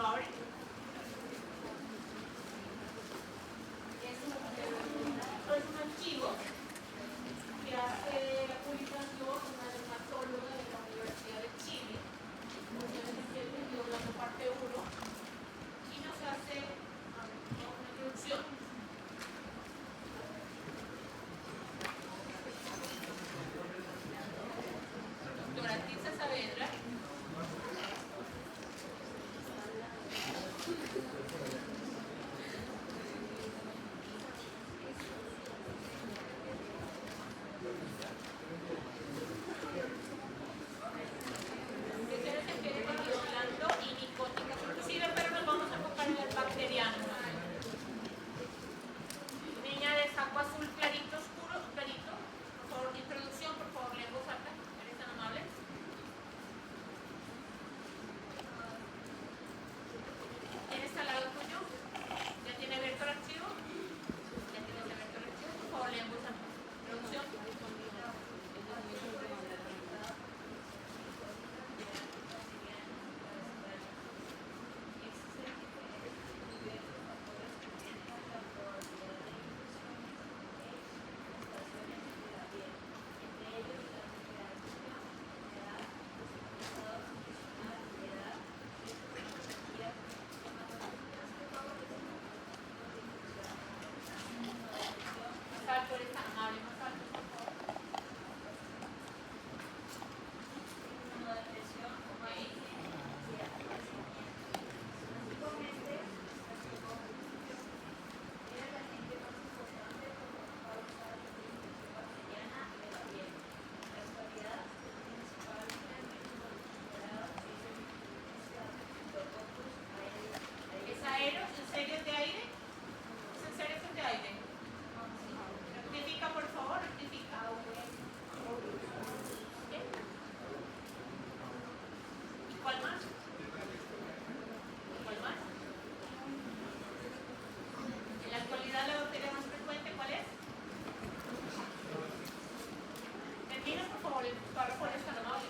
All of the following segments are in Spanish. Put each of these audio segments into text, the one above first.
lo abre. Es un archivo que hace la publicación una dermatóloga de la Universidad de Chile. Hablando parte 1 y nos hace una introducción. Doctora Tirsa Saavedra. Niña de saco azul clarito, oscuro, clarito. Por favor, introducción, por favor, lee en voz alta. ¿Eres tan amable? ¿Quién está al lado tuyo? ¿Ya tiene abierto el archivo? ¿Ya tienes abierto el archivo? Por favor, lee en voz alta. Introducción. Tú eres tan amable, más alto, por favor. ¿Es aéreo? ¿Es en serio de aire? ¿Es en serio de aire? Rectifica, por favor, rectifica. ¿Bien? ¿Y cuál más? ¿Y cuál más? En la actualidad la bacteria más frecuente, ¿cuál es? Termina, por favor, el párrafo de esta amable.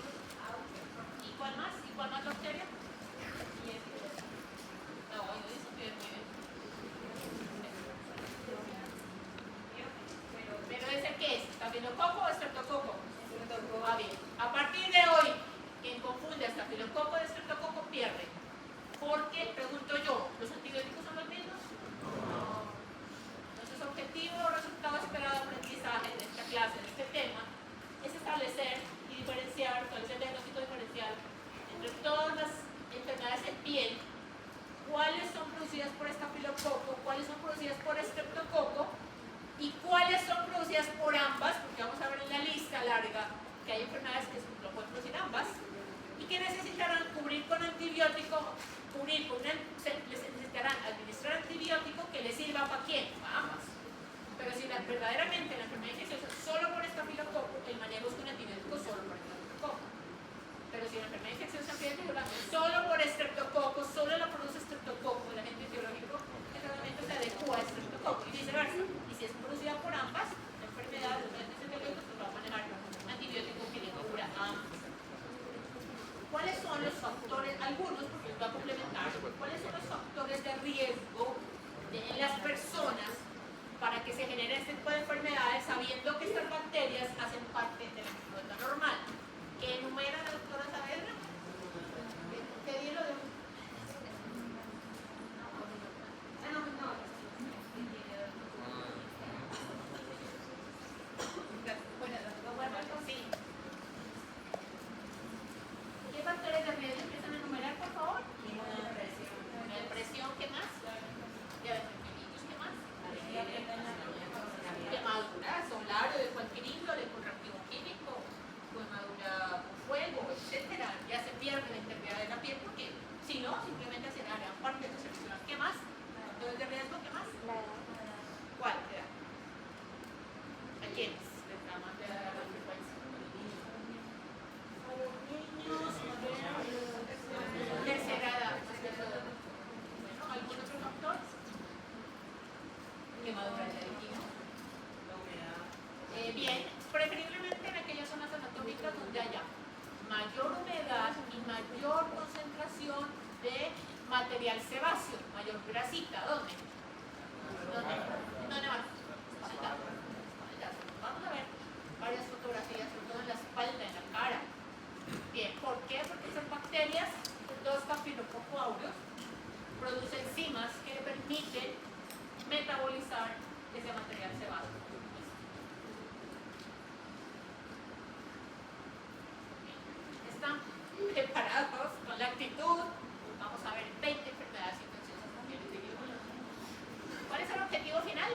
¿Y cuál más? ¿Y cuál más bacteria? No, no dice que es muy bien. ¿Pero ese qué es? ¿Estafilococo o estreptococo? Ah, bien. A partir de hoy, quien confunde estafilococo de estreptococo pierde. Porque, pregunto yo, ¿los antibióticos son los mismos? No. Entonces, objetivo o resultado esperado de aprendizaje de esta clase, de este tema, es establecer y diferenciar, establecer el diagnóstico diferencial entre todas las enfermedades en piel, cuáles son producidas por estafilococo, cuáles son producidas por estreptococo y cuáles son producidas por ambas, porque vamos a ver en la lista larga que hay enfermedades que lo pueden producir ambas y que necesitarán cubrir con antibiótico, les necesitarán administrar antibiótico que les sirva para quién, para ambas. Pero si verdaderamente la enfermedad infecciosa es solo por estafilococo, el manejo es con antibiótico solo por estafilococo. Pero si la enfermedad infecciosa empieza solo por estreptococo, solo la produce estreptococo, el agente biológico, el tratamiento se adecua a estreptococo y viceversa. Y si es producida por ambas, la enfermedad, los agentes biológicos, pues va a manejar antibiótico que le cura a ambas. ¿Cuáles son los factores, algunos, porque los va a complementar, cuáles son los factores de riesgo en las personas para que se genere este tipo de enfermedades, sabiendo que estas bacterias hacen parte de la microbiota normal? ¿Qué enumera la doctora Saavedra? ¿Qué día lo dejo? Sí. ¿Qué factores de riesgo empiezan a enumerar, por favor? Depresión, ¿qué más? Diabetes, ¿qué más? Quemadura solar o de cualquier índole, con reactivo químico, quemadura por fuego, etcétera. Ya se pierde la integridad de la piel porque si no, simplemente se harán parte de su sección. ¿Qué más? ¿Factores de riesgo? ¿Qué más? ¿Cuál? ¿A quiénes les da más de la frecuencia? A los niños, tercera edad. Bueno, ¿algún otro factor? Quemadura de retina. Bien, preferiblemente en aquellas zonas anatómicas donde haya mayor humedad y mayor concentración de material abdomen. ¿Dónde más? Espalda. Vamos a ver varias fotografías, sobre todo en la espalda, en la cara. Bien, ¿por qué? Porque esas bacterias, los Staphylococcus aureus, producen enzimas que le permiten metabolizar ese material cebado. ¿Están preparados con la actitud? Vamos a ver 20 enfermedades infecciosas también. ¿Cuál es el objetivo final?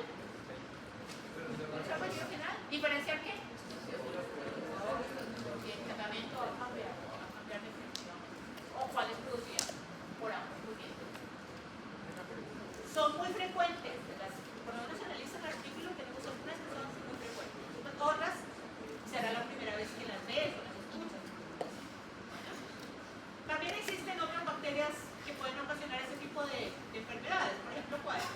¿Cuál es el objetivo final? ¿Diferenciar qué? El tratamiento va a cambiar definitivamente. ¿O cuáles producidas por ambos nutrientes? Son muy frecuentes, por lo menos en la lista del artículo tenemos algunas que son muy frecuentes. Otras será la primera vez que las ves o las escuchas. También existen otras bacterias que pueden ocasionar ese tipo de enfermedades. Por ejemplo, ¿cuáles?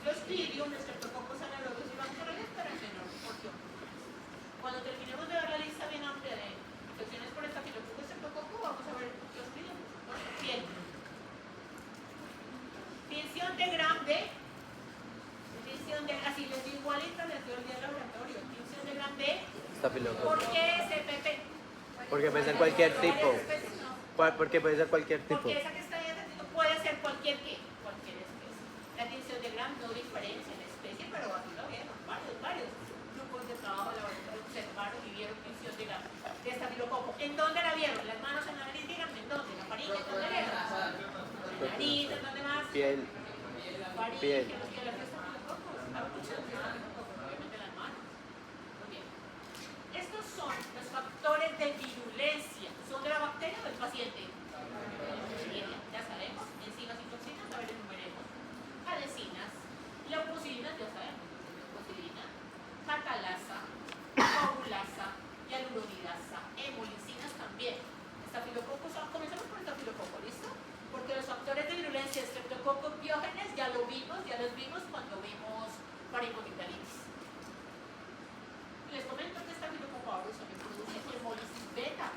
Clostridium, Streptococcus anaerobius y Bacteroides, pero en menor proporción. Cuando terminemos de ver la lista bien amplia de infecciones por Staphylococcus Streptococcus, vamos a ver Clostridium. Bien. Tinción de Gram B. Así les digo igualito, les doy el día del laboratorio. Tinción de Gram B. Staphylococcus. ¿Por qué SPP? Porque puede ser cualquier tipo. Especies, no. Porque puede ser cualquier tipo. Porque esa que está ahí atendiendo puede ser cualquier especie. La tinción de Gram no diferencia en especie, pero aquí lo vieron, varios grupos de trabajo de laboratorio observaron y vieron tinción de Gram de estafilococo. ¿En dónde la vieron? ¿Las manos en la nariz? Díganme, ¿en dónde? ¿En la faringe? ¿En dónde vieron? ¿En la nariz? ¿En dónde más? Piel. Faringe, Piel. los que les estafilococos. Obviamente las manos. Muy bien. Estos son los factores de virulencia. ¿Son de la bacteria o del paciente? Ya sabemos. Enzimas y toxinas, a ver, enumeremos. Adhesinas, leucocinas, ya sabemos, leucocidina, catalasa, coagulasa, hialuronidasa, hemolicinas también. Estafilococos, comencemos por estafilococo, ¿listo? Porque los factores de virulencia de Streptococcus biógenes ya los vimos cuando vimos faringomigdalitis. Les comento que Staphylococcus aureus también produce hemólisis beta,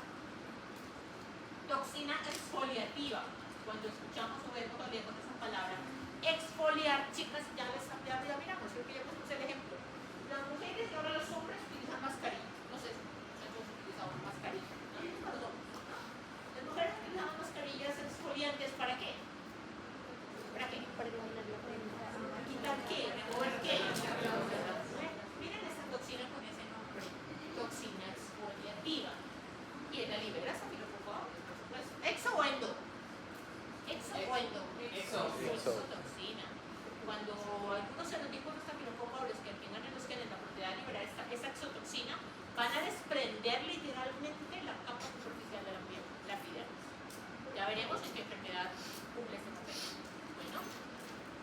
toxina exfoliativa. Cuando escuchamos o vemos o leemos esa palabra, exfoliar, chicas, ya miramos, creo que ya pusimos el ejemplo. Las mujeres y ahora los hombres utilizan mascarilla. No sé si nosotros utilizamos mascarilla. Las mujeres utilizamos mascarillas exfoliantes, ¿para qué? ¿Para qué? ¿Para quitar qué? ¿Remover qué? Miren esta toxina con ese nombre, toxina exfoliativa. ¿Quién la libera? Staphylococcus aureus, por supuesto. ¿Exo o endo? ¿Exo o endo? Exotoxina. Cuando algunos serotipos de Staphylococcus aureus que tengan en los genes la propiedad de liberar esa exotoxina, van a desprender literalmente la capa superficial de la piel, la epidermis. Ya veremos en qué enfermedad cumple este papel. Bueno,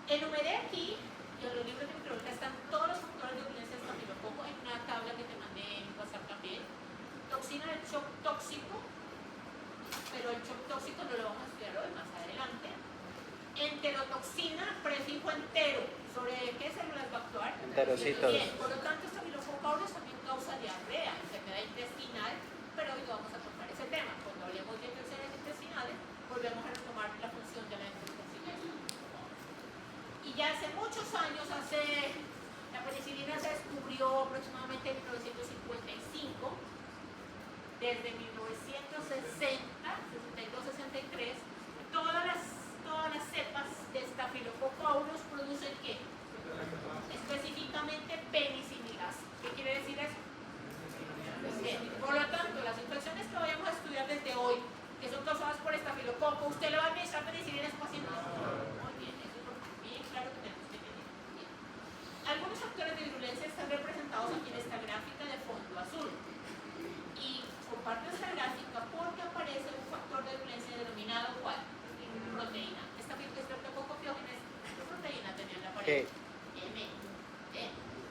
enumeré aquí, y en los libros de microbiología están todos los factores de virulencia de Staphylococcus en una tabla que te mandé en WhatsApp también. Toxina del shock tóxico, pero el shock tóxico no lo vamos a estudiar hoy, más adelante. Enterotoxina, prefijo entero. ¿Sobre qué células va a actuar? Enterocitos. Bien, por lo tanto, Staphylococcus aureus también causa diarrea, enfermedad intestinal, pero hoy no vamos a tocar ese tema. Cuando hablemos de infecciones intestinales, volvemos a retomar la función de la enterotoxina. Y ya hace muchos años, la penicilina se descubrió aproximadamente en 1955. Desde 1960, 62-63, todas las cepas de Staphylococcus aureus producen ¿qué? Específicamente penicillinasa. ¿Qué quiere decir eso? Bien. Por lo tanto, las infecciones que vayamos a estudiar desde hoy, que son causadas por estafilococo, ¿usted le va a administrar penicilina a su paciente? Muy bien, eso es bien claro que tenemos que tener. Bien. Algunos factores de virulencia están representados aquí en esta gráfica de fondo azul. Y comparto esta gráfica porque aparece un factor de virulencia denominado ¿cuál? Proteína. Esta Streptococcus biógenes, ¿qué proteína tenía en la pared? M.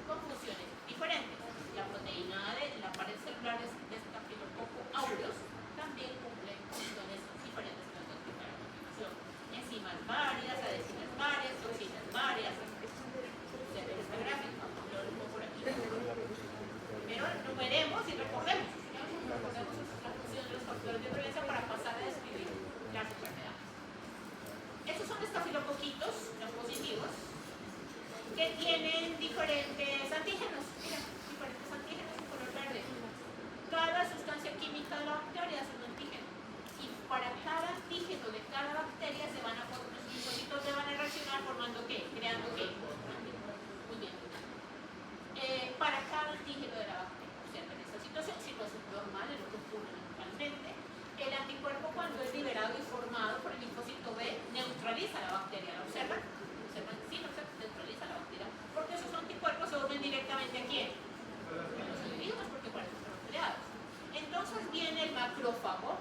Con funciones diferentes. La proteína de la pared celular de Staphylococcus aureus también cumple funciones diferentes que las que para la continuación. Enzimas varias, adhesinas varias, toxinas varias. Se ve esta gráfica, lo dejo por aquí. Primero enumeremos y recordemos. Recordemos la función de los factores de virulencia para pasar a describir las enfermedades. Estos son estafilocoquitos, los positivos, que tienen diferentes antígenos. Mira, diferentes antígenos en color verde. Cada sustancia química de la bacteria es un antígeno. Y para cada antígeno de cada bacteria se van a formar los linfocitos, se van a reaccionar formando ¿qué? Creando ¿qué? Muy bien. Para cada antígeno de la bacteria. O sea, en esta situación, si no es normal, es lo que ocurre normalmente, el anticuerpo cuando es liberado y formado por el linfocito B neutraliza la bacteria. ¿La observan? ¿Observan? Sí, neutraliza la bacteria. Porque esos anticuerpos se unen directamente ¿a quién? A los individuos, porque por eso están peleados. Entonces viene el macrófago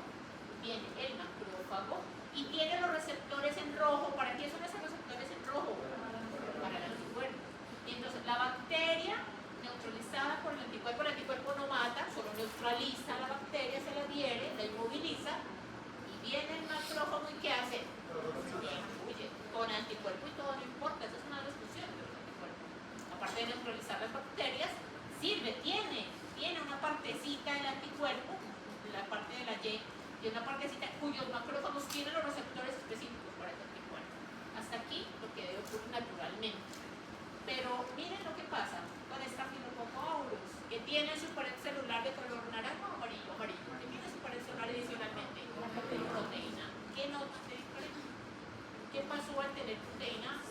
y tiene los receptores en rojo. ¿Para qué son esos receptores en rojo? Para el anticuerpo. Y entonces la bacteria neutralizada por el anticuerpo no mata, solo neutraliza la bacteria, se la adhiere, la inmoviliza, y viene el macrófago y ¿qué hace? Huye con anticuerpo y todo, no importa, esa es una de las funciones de los anticuerpos. Aparte de neutralizar las bacterias, tiene una partecita del anticuerpo, la parte de la Y, y una partecita cuyos macrófagos tienen los receptores específicos para ese anticuerpo. Hasta aquí lo que debe ocurrir naturalmente. Pero miren lo que pasa con Staphylococcus aureus, que tiene su pared celular de color naranja o amarillo. ¿Qué tiene su pared celular adicionalmente? Proteína. ¿Qué notan de diferente? ¿Qué pasó al tener proteína?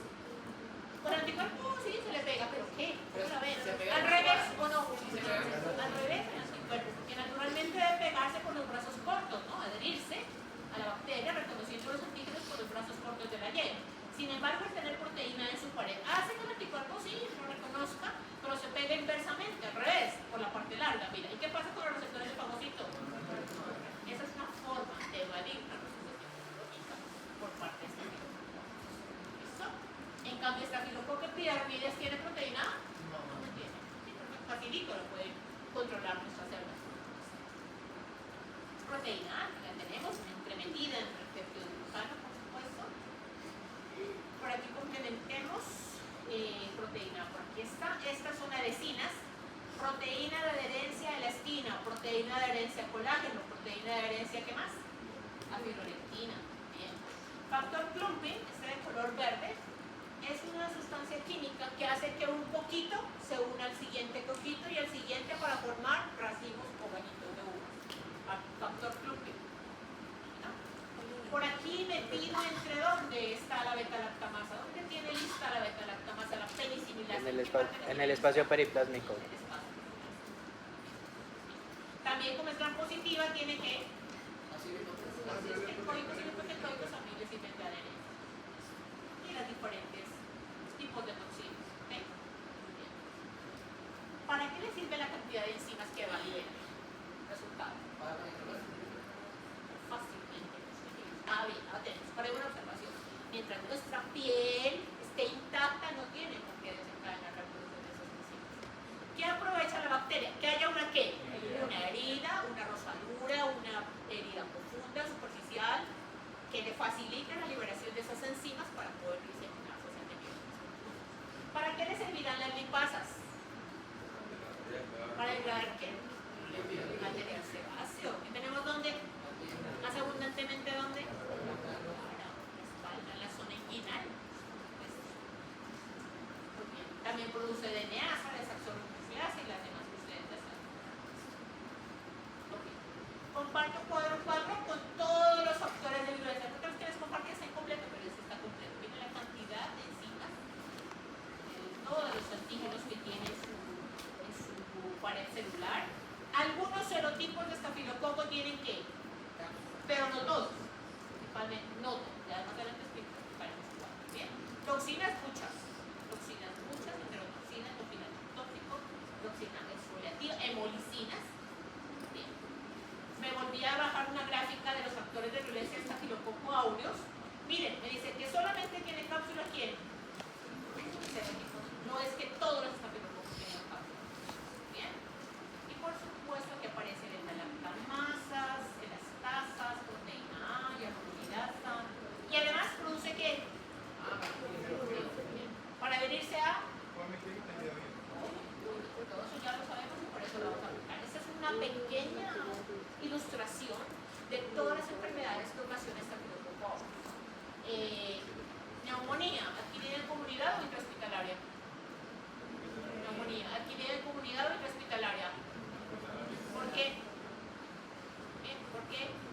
Con el anticuerpo sí se le pega, pero ¿qué? Otra vez. ¿Al revés o no? Al revés el anticuerpo, porque naturalmente debe pegarse con los brazos cortos, ¿no? Adherirse a la bacteria reconociendo los antígenos con los brazos cortos de la Y. Sin embargo, el tener proteína en su pared hace que el anticuerpo sí lo reconozca, pero se pega inversamente, al revés, por la parte larga. Mira, ¿y qué pasa con los receptores de fagocito? Esa es una forma de evadir la respuesta inmunológica por parte de Staphylococcus. ¿Listo? En cambio, Staphylococcus epidermidis tiene proteína. No tiene. Sí, porque facilito lo pueden controlar nuestras células. Proteína, la tenemos entremetida en el péptido glucano, por supuesto. Por aquí complementemos proteína. Por aquí está. Estas son adhesinas. Proteína de adherencia a elastina, proteína de adherencia a colágeno, proteína de adherencia ¿qué más? A fibrolectina. Bien. Factor clumping, este de color verde, es una sustancia química que hace que un coquito se una al siguiente coquito y al siguiente para formar racimos o ganitos de uvas. Factor clumping. Por aquí metido entre dónde está la beta-lactamasa. ¿Dónde tiene lista la beta-lactamasa? La penicinilasa. En el espacio periplásmico. También como es gran positiva tiene que ácidos estoicos y lipoproteicos, amines y beta-aderenas. Y las diferentes tipos de toxinas. ¿Okay? ¿Para qué le sirve la cantidad de enzimas que va a liberar? Resultado. Fácilmente. Tenemos para una observación. Mientras nuestra piel esté intacta, no tiene por qué desencadenar la producción de esas enzimas. ¿Qué aprovecha la bacteria? Que haya una ¿qué? Una herida, una rosadura, una herida profunda, superficial, que le facilite la liberación de esas enzimas para poder diseminarse hacia el tejido. ¿Para qué le servirán las lipasas? Para agregar ¿qué? Material sebáceo. ¿Qué tenemos dónde? Más abundantemente ¿dónde? En la zona inguinal. También produce DNA, desoxirribonucleasa y las demás sustancias. Okay. Comparto cuadro 4 con todos los factores de virulencia. Porque los que les compartí está incompleto, pero este está completo. Viene la cantidad de enzimas, todos los antígenos que tiene en su pared celular. Algunos serotipos de estafilococo tienen que, pero no todos. Principalmente, no todos. Ya más adelante explico. Bien. Toxinas muchas, enterotoxinas, toxinas tóxicos, toxinas exfoliativas, hemolicinas. Bien. Me volví a bajar una gráfica de los factores de violencia de Staphylococcus aureus. Miren, me dice que solamente tiene cápsula ¿quién? No es que todos los estafilococos tienen cápsula. Bien. Y por supuesto que aparecen en las lactamasas, elastasas, proteína A, hyaluronidasa. Y además produce ¿qué? Para adherirse a todo eso ya lo sabemos y por eso lo vamos a aplicar. Esta es una pequeña ilustración de todas las enfermedades que ocasiona Staphylococcus aureus. Neumonía, adquirida en comunidad o intrahospitalaria.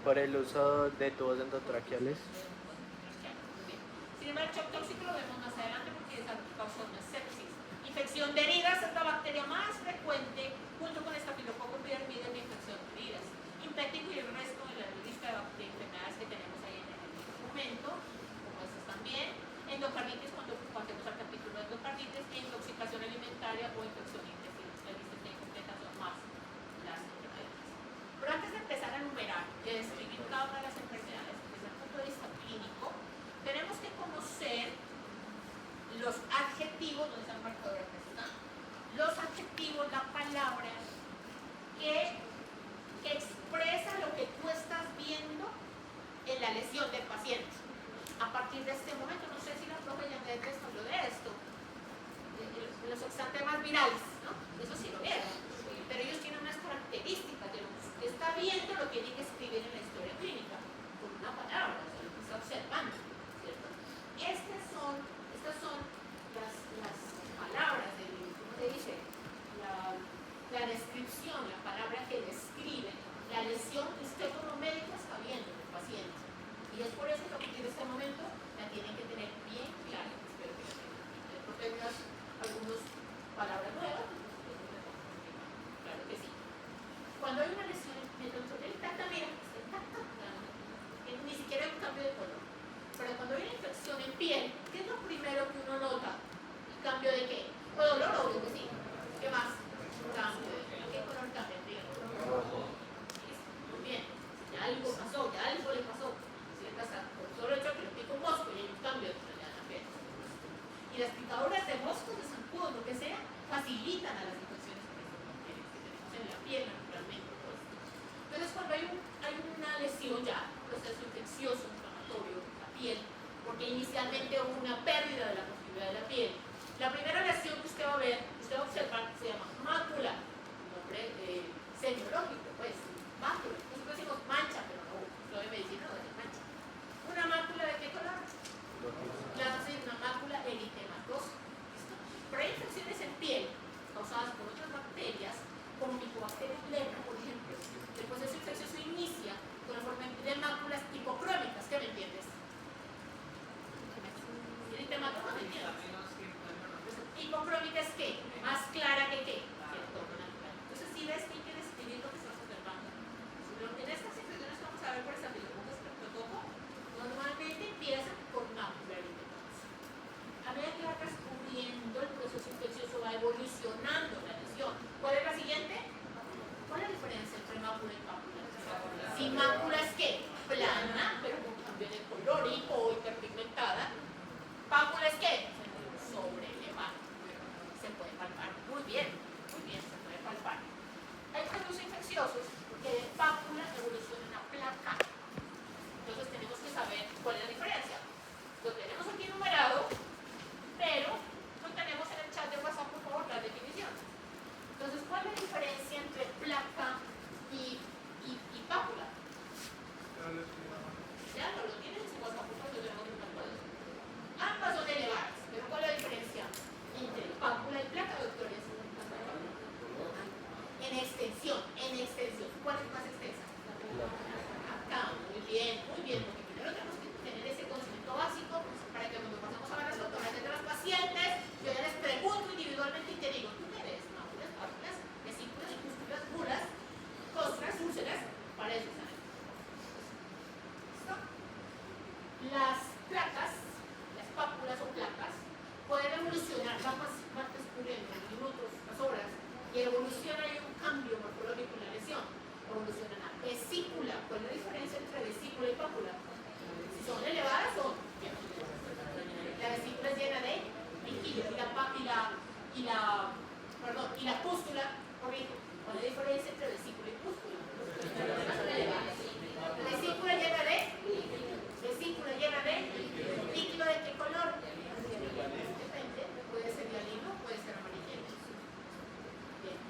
Por el uso de tubos endotraqueales. Sin embargo, el shock tóxico lo vemos más adelante porque es algo que causa una sepsis. Infección de heridas es la bacteria más frecuente junto con estafilococo pyodermide en la infección de heridas. Impético y el resto de la lista de enfermedades que tenemos ahí en el documento, como estas también. Endocarditis, cuando pasemos al capítulo de endocarditis, intoxicación alimentaria o infección intestinal. La lista está incompleta, son más las enfermedades. Pero antes de empezar a enumerar y a describir cada una de las enfermedades desde el punto de vista clínico, tenemos que conocer los adjetivos, donde está el marcador acá está, los adjetivos, la palabra que expresa lo que tú estás viendo en la lesión del paciente. A partir de este momento, no sé si la profe Yandetes habló de esto, de los exantemas virales, ¿no? Eso sí lo vieron, pero ellos tienen unas características de lo que está viendo, lo tiene que escribir en la historia clínica, con una palabra, o sea, lo que está observando, ¿cierto? Estas son las palabras, ¿cómo se dice? La descripción, la palabra que describe la lesión que usted como médico está viendo del paciente. Y es por eso que a partir de este momento la tienen que tener bien clara. Espero que la tengan. Porque hay algunas palabras nuevas. Claro que sí. Cuando hay una lesión intacta, mira, está intacta. Ni siquiera hay un cambio de color. Pero cuando hay una infección en piel, ¿qué es lo primero que uno nota? ¿El cambio de qué? O dolor, obvio que sí. ¿Qué más? Cambio de qué color cambia el piel. Muy bien. Ya algo pasó, ya algo le pasó. Por solo hecho que lo pica un mosco y hay un cambio de tonalidad en la piel. Y las picaduras de moscos, de zancudos, lo que sea, facilitan a las infecciones que tenemos en la piel naturalmente. Entonces, cuando hay una lesión ya, un proceso infeccioso, inflamatorio, la piel, porque inicialmente hubo una pérdida de la posibilidad de la piel, la primera lesión que usted va a ver, usted va a observar, se llama mácula, un nombre semiológico, pues, mácula. Nosotros decimos mancha, pero no, lo de medicina no es mancha. ¿Una mácula de qué color? Una mácula eritematosa. ¿Listo? Pero hay infecciones en piel causadas por otras bacterias, como Mycobacterium leprae, por ejemplo. El proceso infeccioso inicia con la forma de máculas hipocrómicas. ¿Qué me entiendes? Eritematosa, ¿me entiendes? Hipocrómica es ¿qué? Más clara que qué. Entonces, si ves que hay que describir lo que estás observando. En estas infecciones que vamos a ver por estafilococo estreptococo, normalmente empiezan por mácula eritematosa. A medida que va transcurriendo el proceso infeccioso, va evolucionando la lesión. ¿Cuál es la siguiente? ¿Cuál es la diferencia entre mácula y pápula? Si mácula es ¿qué? Plana, pero con cambio de color o hiperpigmentada. Pápula es ¿qué? Sobrelevada. Se puede palpar. Muy bien, se puede palpar. Hay procesos infecciosos que de pápula evolucionan a placa. Entonces tenemos que saber cuál es la diferencia. Lo tenemos aquí enumerado, pero no tenemos en el chat de WhatsApp, por favor, la definición. Entonces, ¿cuál es la diferencia entre placa y pápula? Ya no lo tienes en su WhatsApp, por favor, yo tengo que hablar de eso. Ambas son elevadas, pero ¿cuál es la diferencia entre pápula y placa, doctores? En extensión. ¿Cuál es más extensa? Acá, muy bien, porque primero tenemos que tener ese conocimiento básico para que cuando pasemos a ver las fotografías de los pacientes, yo ya les pregunto individualmente y te digo, ¿tú qué ves? Máculas, pápulas, vesículas, pústulas, bulas, costras, úlceras, para eso están aquí. ¿Listo? Las placas, las pápulas o placas, pueden evolucionar, van transcurriendo minutos, las horas, y evoluciona y hay un cambio morfológico en la lesión. Evolucionan a vesícula. ¿Cuál es la diferencia entre vesícula y pápula? Si son elevadas, son. La vesícula es llena de líquido y la pústula, corrijo. ¿Cuál es la diferencia entre vesícula y pústula? Son elevadas. La vesícula llena de líquido de qué color? Depende, puede ser hialino, puede ser amarillento. Bien.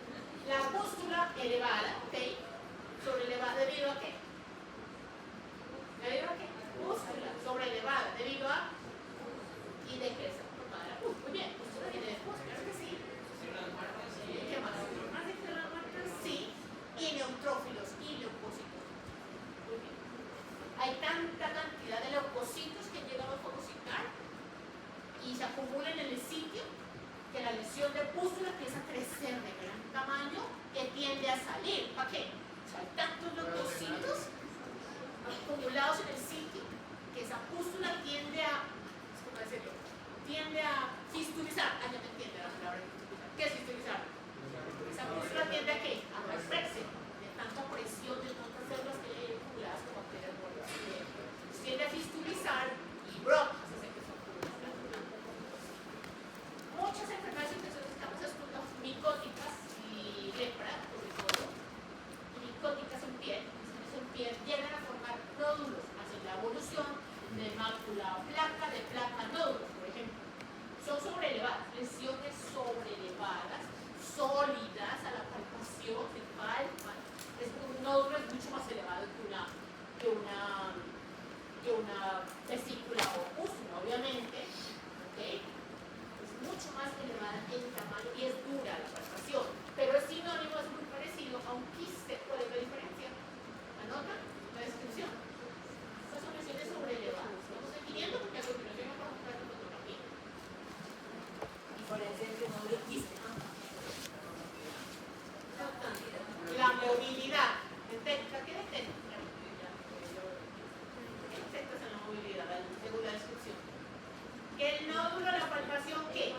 La pústula elevada, ¿ok? Sobrelevada, ¿debido a qué? ¿Debido a qué? Pústula sobrelevada, ¿debido a? ¿Y de qué se formada la pústula? Muy bien, pústula viene después, claro que sí. qué? O sea, hay tantos leucocitos acumulados en el sitio que esa pústula tiende a, ¿cómo decirlo? Tiende a fistulizar. Ah, ya me entiende la palabra fistulizar. ¿Qué es fistulizar? Esa pústula tiende a qué? A romperse de tanta presión de tantas células que hay acumuladas con bacterias muertas. Tiende a fistulizar y brota. Muchas enfermedades infecciosas que estamos estudiando, micóticas y lepra, sobre todo, micóticas en piel, llegan a formar nódulos, hacen la evolución de mácula placa, de placa nódulos, por ejemplo. Son sobrelevadas, lesiones sobrelevadas, sólidas a la palpación, se palpan. Un nódulo es mucho más elevado que una vesícula o pústula, obviamente. ¿Okay? Mucho más elevada en tamaño y es dura la palpación, pero es sinónimo, es muy parecido a un quiste. ¿Cuál es la diferencia? Anota la descripción. Estas son lesiones sobrelevadas. Estamos definiendo porque a continuación vamos a mostrar la fotografía. Diferencia entre nódulo y quiste. La movilidad. ¿Qué es técnica? ¿Qué es la movilidad? Según la descripción. Que el nódulo de la palpación, ¿qué?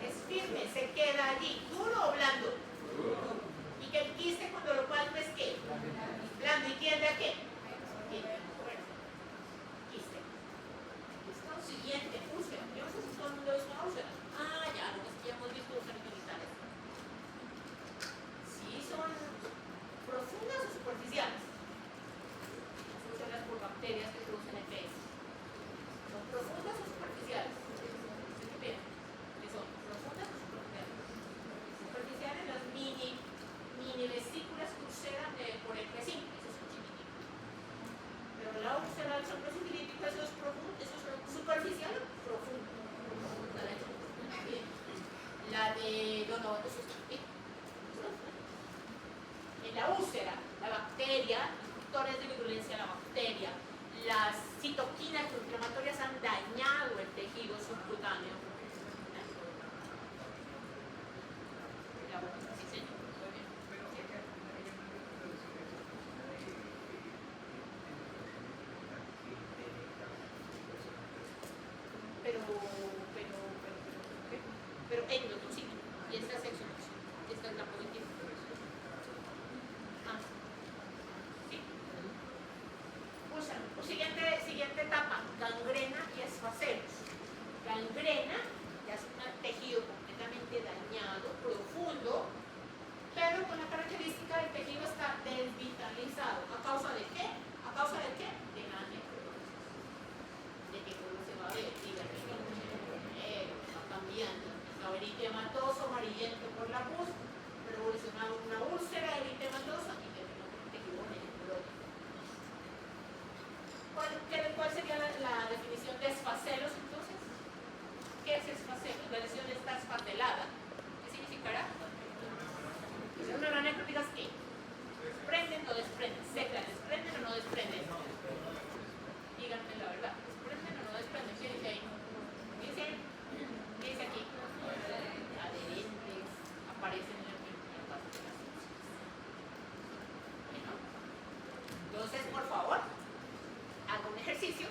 Es firme, se queda allí, duro o blando. Y que el quiste cuando lo palpes, ¿qué? Blando. ¿Y tiende a qué? Quiste. Listo. Siguiente, úlcera. Yo no sé si todo el mundo es una úlcera. Ah, ya, lo que ya hemos visto úlceras genitales. Sí, son profundas o superficiales. Las úlceras por bacterias que producen EPS. ¿Son profundas o superficiales? ¿Qué bien? ¿Qué son? ¿Profundas o superficiales? Superficiales, las mini vesículas que ulceran por el pecín, eso es un chiquitito. Pero la úlcera del soplo sifilítico, eso es profundo, eso es superficial o profundo. La de Donovan, eso es bien. En la úlcera, la bacteria, los factores de virulencia de la bacteria, las citoquinas inflamatorias han dañado el tejido subcutáneo. Sí, señor. Muy bien. Pero endotoxina. Y esta es exotoxina. Esta es la positiva. Sí. Siguiente etapa, gangrena y esfacelos. Gangrena ya es un tejido completamente dañado, profundo, pero con la característica del tejido está desvitalizado. ¿A causa de qué? ¿A causa de qué? De la necrosis. ¿De qué color se va a ver? Dígame, va cambiando. Estaba eritematoso, amarillento por la pus, pero evolucionaba una úlcera eritematosa y terminó con un tejido necrótico. ¿Cuál sería la definición de esfacelos entonces? ¿Qué es esfacelos? La lesión está esfatelada. ¿Qué significará? Una gran necrótica es ¿qué? ¿Desprenden o desprenden? ¿Seca? ¿Desprenden o no desprenden? Díganme la verdad. ¿Desprenden o no desprenden? ¿Qué dice ahí? ¿Qué dice aquí? Adherentes. Aparecen en la parte de las cosas. Entonces, por favor, haga un ejercicio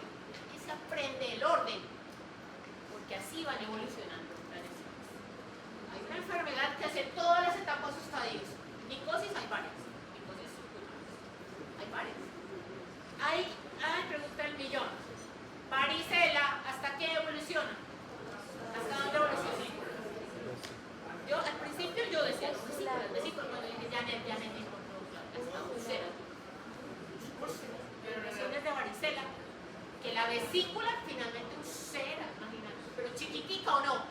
y se aprende el orden, porque así van evolucionando las lesiones. Hay una enfermedad que hace todas las etapas de sus estadios. Micosis hay varias, micosis subcutaneas. Hay varias. Pregunta el millón. Varicela, ¿hasta qué evoluciona? ¿Hasta dónde evoluciona? Yo al principio yo decía vesículas, cuando dije Janet dijo, hasta úlceras. Pero lesiones de varicela, que la vesícula finalmente ulcera, imagínate, pero chiquitica o no,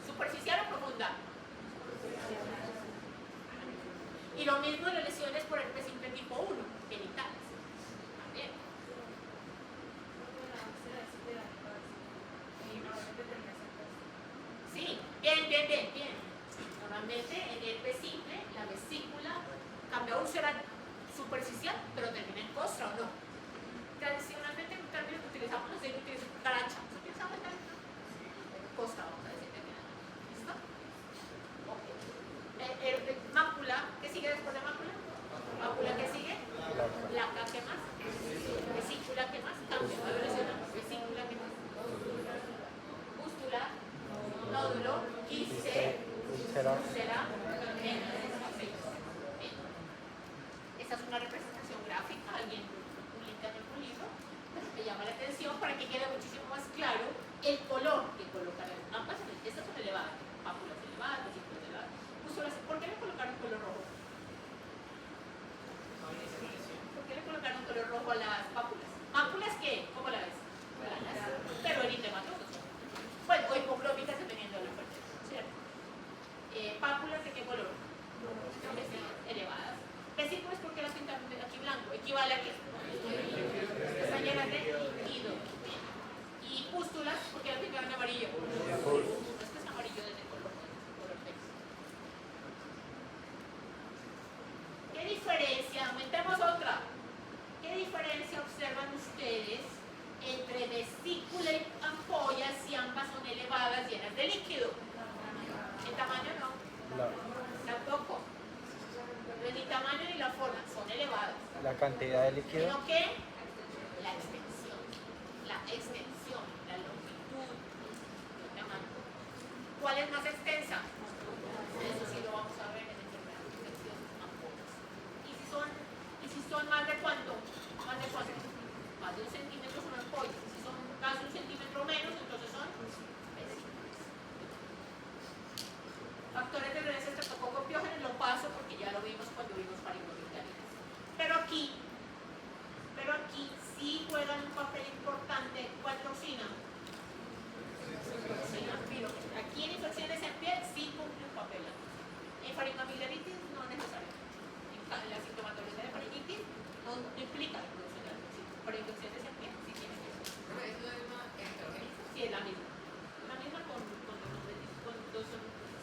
superficial o profunda. Y lo mismo las lesiones por herpes simple tipo 1, genitales. También. Sí, bien. Normalmente en herpes simple la vesícula cambia a úlcera superficial, pero termina en costra o no. Tradicionalmente un término que utilizamos, no sé, utilizamos caracha. ¿Se utilizaba el término? Costra, vamos a decir que ¿listo? Ok. Mácula, ¿qué sigue después de mácula? de líquido. El tamaño no, tampoco. Pero ni tamaño ni la forma son elevados. La cantidad de líquido. Sino que la extensión, la longitud, el tamaño. ¿Cuál es más extensa? Eso sí lo vamos a ver en enfermedades infecciosas ampolas. ¿Y si son más de cuánto? ¿Más de cuánto? Más de 1 centímetro son ampollas. Si son casi 1 centímetro menos, entonces son vesículas. Factores de redes estreptococo piógenes lo paso porque ya lo vimos cuando vimos faringoamigdalitis. Pero aquí sí juegan un papel importante. ¿Cuál toxina? Toxina pirógena. Aquí en infecciones en piel sí cumple un papel. En faringoamigdalitis no necesariamente. En la sintomatología de faringitis no implica la producción de la toxina. Pero en infecciones en piel sí tiene que ser. ¿No es la misma enterogénica? Sí, es la misma. La misma con dos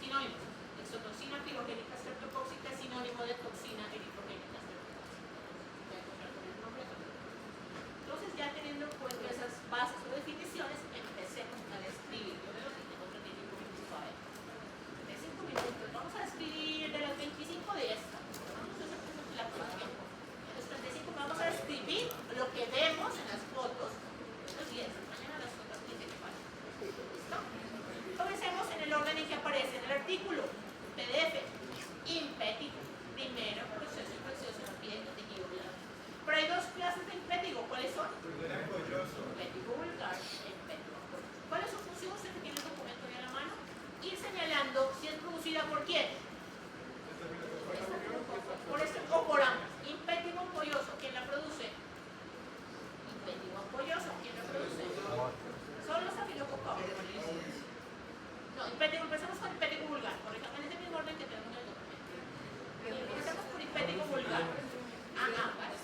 sinónimos. Exotoxina pirogénica streptocóxica es sinónimo de toxina eritrogénica streptocóxica. Voy a encontrar con el nombre también. Entonces, ya teniendo en cuenta esas bases o definiciones, empecemos a describir. Yo veo que tengo 35 minutos para ver. 35 minutos. Vamos a describir de las 25 de esta. Vamos a hacer la próxima. En los 35 vamos a describir lo que vemos en las fotos. Los 10. Mañana las fotos dicen que pasa. ¿Listo? Comencemos en el orden en que aparece en el artículo. PDF. Impétigo. Primero, proceso infeccioso en la piel de tejido blanco. Pero hay dos clases de impétigo. ¿Cuáles son? Impétigo vulgar e impétigo ampolloso. ¿Cuál es su función? Usted que tiene el documento ahí a la mano. Ir señalando si es producida por quién. Por este o por ambos. Impétigo ampolloso. ¿Quién la produce? Impétigo ampolloso. ¿Quién la produce? Son los estafilococcus. No, empecemos con impético vulgar. Por ejemplo, en ese mismo orden que tenemos en el documento. Empecemos por impético vulgar. Ambas.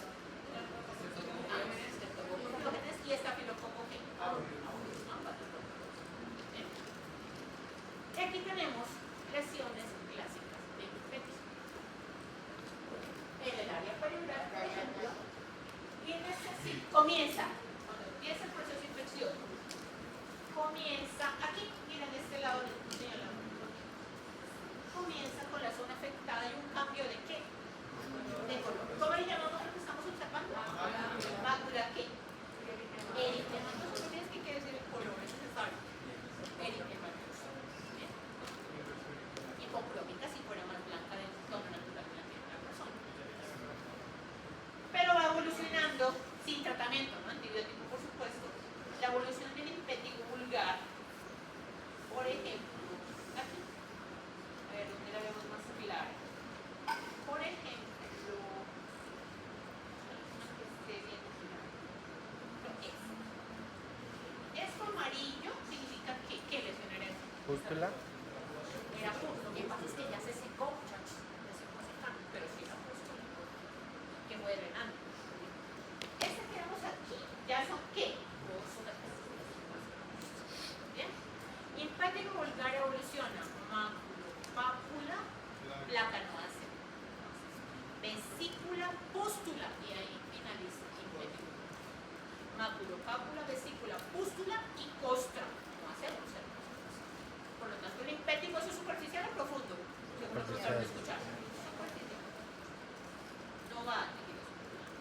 Streptococcus y estafilococo G. Ambas. Aquí tenemos lesiones clásicas de infección. En el área periural, por ejemplo, comienza, cuando empieza el proceso infeccioso, comienza aquí, miren este lado del señalado. Comienza con la zona afectada y un cambio de qué? De color. ¿Cómo le llamamos a lo que estamos observando? Mácula ¿qué? Eritematosa. ¿Tienes que qué decir el color? Es necesario. Eritematosa. ¿Bien? Hipocrómica si fuera más blanca del tono natural de la piel de la persona. Pero va evolucionando sin tratamiento, ¿no? Antibiótico, por supuesto. La evolución del impétigo vulgar, por ejemplo, aquí. A ver, ¿dónde la vemos más similar? Por ejemplo, que esté bien definido. Esto amarillo significa que, ¿qué lesión era eso? Pústula. Era pústula. Lo que pasa es que ya se secó, muchachos. Se secó secando, pero sí era pústula. Que fue drenando. Este que vemos aquí, ya son ¿qué? Bien. Impétigo vulgar evoluciona máculo, pápula, placa no hace. Vesícula, pústula. Y ahí finaliza impétigo. Máculo, pápula, vesícula, pústula y costra. No hacemos. Por lo tanto, el impétigo es superficial o profundo. Según lo que acaban de escuchar. Superficial. No va a tejido circular.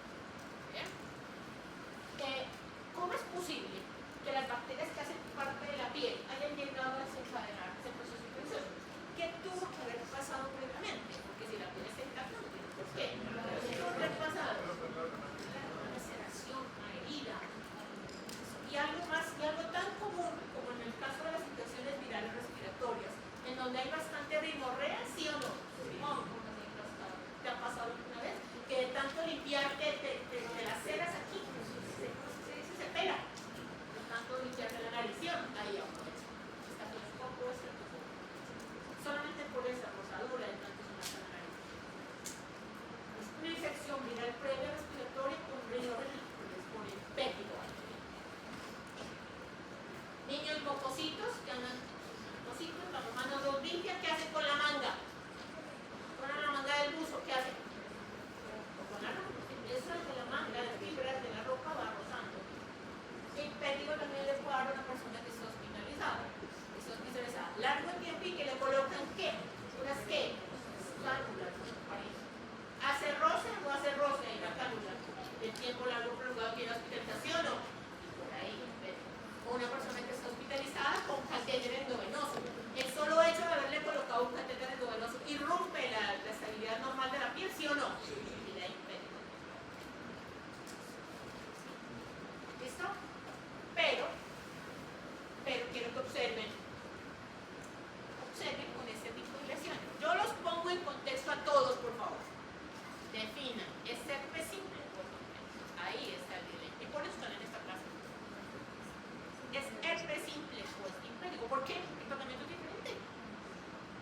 Bien. ¿Cómo es posible que las bacterias que hacen parte de la piel hayan llegado a desencadenar ese proceso infeccioso? ¿Qué tuvo que haber pasado previamente? Porque si la piel está intacta, no tiene por qué. ¿Qué tuvo que haber pasado? Una laceración, una herida. Y algo más, y algo tan común como en el caso de las infecciones virales respiratorias, en donde hay bastante rinorrea, ¿sí o no?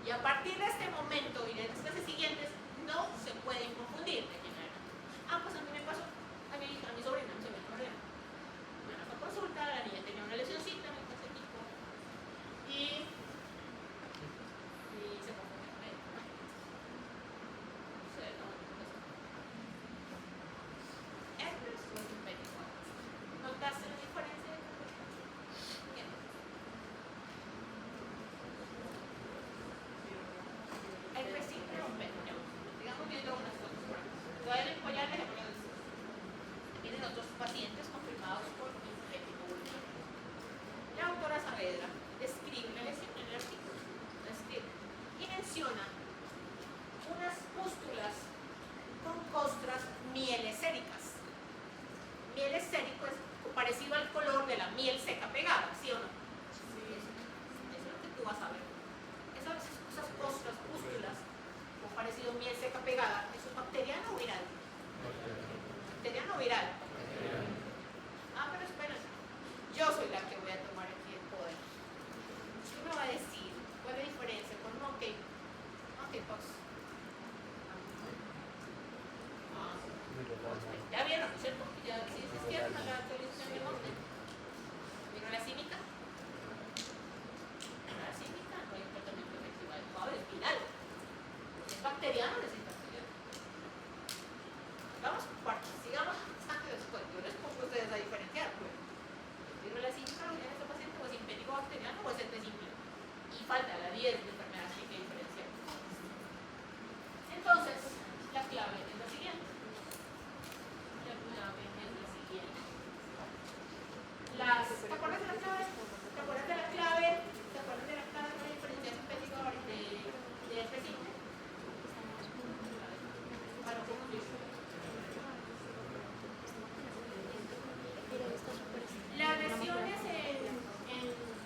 Y a partir de este momento y de las clases siguientes, no se pueden confundir de quién era. Ah, pues a mí me pasó, a mi sobrina se me ocurrió. Bueno, fue a consulta, la niña tenía una lesioncita en el calcetico y se confundió con ella. No sé, no. Herpes o simpético. ¿Notaste la diferencia? Bien. Herpes simple o simpético. Digamos viendo unas fotos por aquí. Voy a apoyar el ejemplo de esto. Tienen otros pacientes confirmados por simpético. La autora Saavedra describe la lesión en el artículo. Describe y menciona unas pústulas con costras mieleséricas. Mielesérico es parecido al color de la miel seca pegada, ¿sí o no? Sí. Eso es lo que tú vas a ver. Esas costras, pústulas, o parecido a miel seca pegada, ¿eso es bacteriano o viral? ¿Bacteriano o viral? Ah, pero espera. Yo soy la que voy a tomar aquí el poder. ¿Qué me va a decir? ¿Cuál es la diferencia con monkeypox? Ya vieron, ¿no es cierto? Ya si se izquierda la actualización de monte. ¿Vieron la cínica? La cínica no hay un tratamiento efectivo adecuado, es viral. Es bacteriano, necesita bacteriano. Vamos por partes, sigamos antes después. Yo les pongo a ustedes a diferenciar. ¿Vieron la cínica? ¿Lo tiene este paciente? ¿O es simpético bacteriano o es simple? Y falta la 10 de enfermedades que hay que diferenciar. Entonces, la clave es la siguiente. ¿Te acuerdas de la clave? ¿Te acuerdas de la clave? ¿Te acuerdas de la clave de la diferencia simpética de herpes simple? Para no confundir. Las lesiones en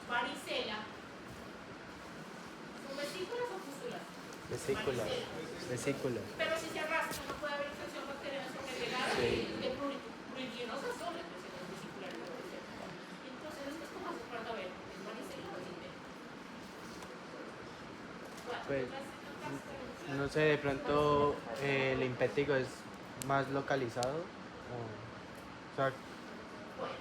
varicela son vesículas o pústulas. Vesículas. Vesículas. Pero si se arrastra no puede haber infección bacteriana segregada de pruriginosas son las lesiones vesiculares. Entonces esto es como hacer para ver, ¿es varicela o es simpético? Pues, no sé, de pronto el impético es más localizado. O sea,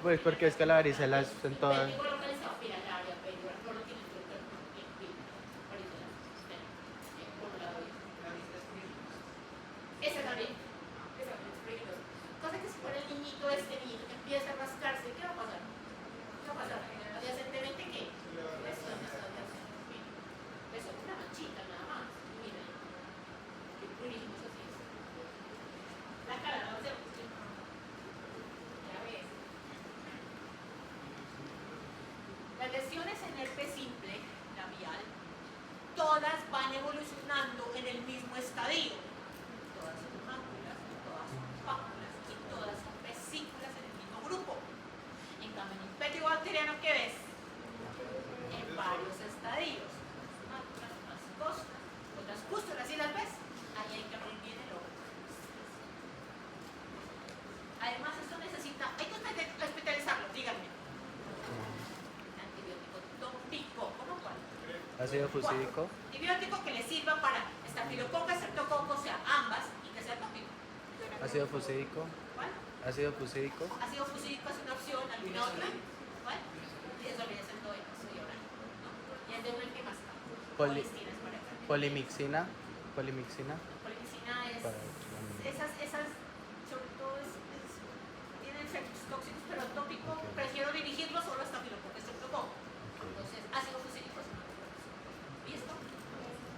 pues porque es que la varicela es en todas. Impético localizado, mira, el área perioral, no lo tiene todo el varicela. Bueno, la doy. Esa también. Esa también es peligrosa. Cosa que si fuera el niñito niño que empieza a rascarse, ¿qué va a pasar? ¿Qué va a pasar? Adyacentemente, ¿qué? Eso es una manchita nada más. Mira, qué purísimos así es. La cara, no sé. Ya ves. Las lesiones en herpes simple, labial, todas van evolucionando en el mismo estadio. Todas son máculas, todas son pápulas y todas son vesículas en el mismo grupo. En cambio, en impético bacteriano, ¿qué ves? En varios estadios. Máculas, más costras, otras pústulas, ¿sí las ves? Ahí hay que abrir bien el ojo. Además, esto necesita, hay que hospitalizarlo, díganme. Antibiótico tópico, ¿cómo cuál? Ácido fusídico. Antibiótico que le sirva para estafilococo, estreptococo, o sea, ambas, y que sea tópico. Ácido fusídico. ¿Cuál? Ácido fusídico. Ácido fusídico es una opción, alguna otra. ¿Cuál? Y eso le dicen todo eso, y ahora, ¿no? Y es de una que más está. Polistina es para acá. Polimixina. Polimixina. Polimixina es, Para- esas, sobre todo tienen efectos tóxicos, pero tópico, prefiero dirigirlo solo a estafilococo, estreptococo. Entonces, ácido fusídico es una opción. ¿Listo?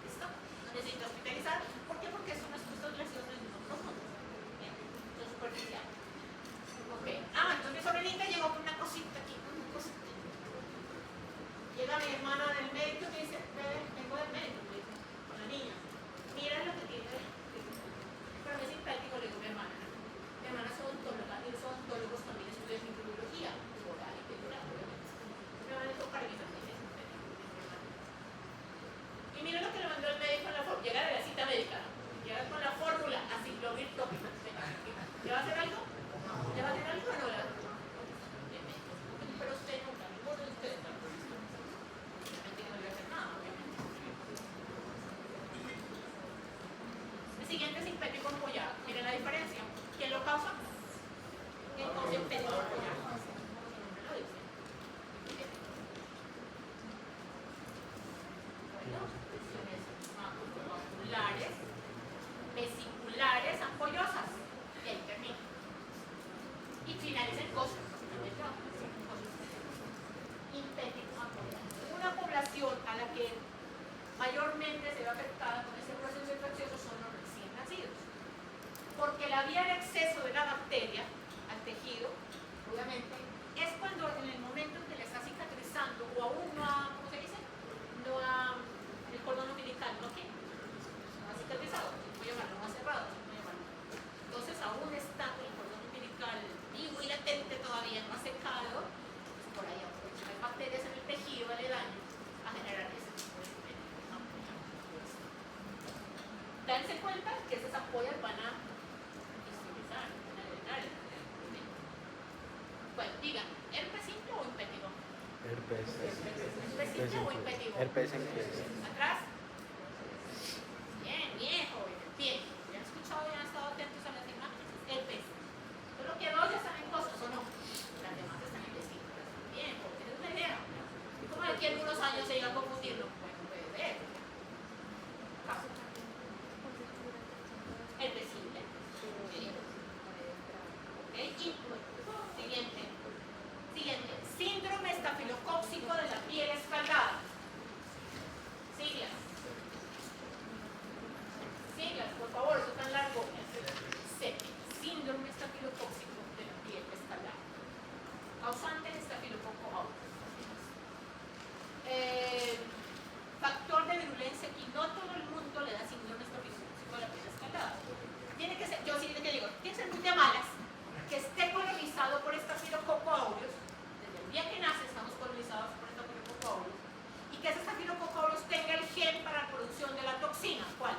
¿Listo? No necesito hospitalizar. ¿Por qué? Porque son las cosas lesiones no profundas. Bien, son superficiales. Ok. Ah, entonces mi sobrinita llegó con una cosita aquí, una cosita. Llega mi hermana del médico y me dice, vengo del médico, me dice, con la niña. Mira lo que tiene. Pero es simpático, le digo mi hermana. Mi hermana es odontóloga y los odontólogos también estudian microbiología, oral y peculiar, obviamente. ven la diferencia. ¿Quién lo causa? El impetidor. Maculares, vesiculares, ampollosas. Y ahí termina. Y finaliza en cosas. Impético ampollado. Una población a la que mayormente se ve afectada con ese proceso infeccioso son los recién nacidos. Porque la vía de acceso de la bacteria al tejido, obviamente, es cuando en el momento en que le está cicatrizando o aún no ha, ¿cómo se dice? No ha, el cordón umbilical, ¿no qué? No ha cicatrizado, voy a llamarlo, no ha cerrado, voy a llamarlo. Entonces aún está el cordón umbilical vivo y latente todavía, no ha secado, pues por ahí aprovechan las bacterias en el tejido aledaño a generar ese tipo de dense cuenta que esas ampollas van a visualizar, van a drenar. Bueno, digan, ¿herpes simple o impétigo? Herpes. ¿Herpes simple o impétigo? Herpes simple. ¿Atrás? Bien, bien, jóvenes, bien. ¿Ya han escuchado y han estado atentos a las imágenes? Herpes. Solo que dos ya están en cosas, ¿o no? Las demás están en vesículas. Bien, porque es una idea. ¿Y cómo de aquí en unos años se iba a confundirlo? Bueno, puede ser. Caso. Herpes simple. Ok, y siguiente. Siguiente. Síndrome estafilocóxico de la piel escaldada. Siglas. Siglas, por favor, eso tan largo. Síndrome estafilocóxico de la piel escaldada. Causante de estafilococo aureus. Factor de virulencia que no todo el mundo le da síndrome estafilocóxico de la piel escaldada. Tiene que ser, yo sí que digo, tiene que ser muy de malas, que esté colonizado por estafilococo aureus. Desde el día que nace estamos colonizados por estafilococo aureus. Y que ese estafilococo aureus tenga el gen para la producción de la toxina. ¿Cuál?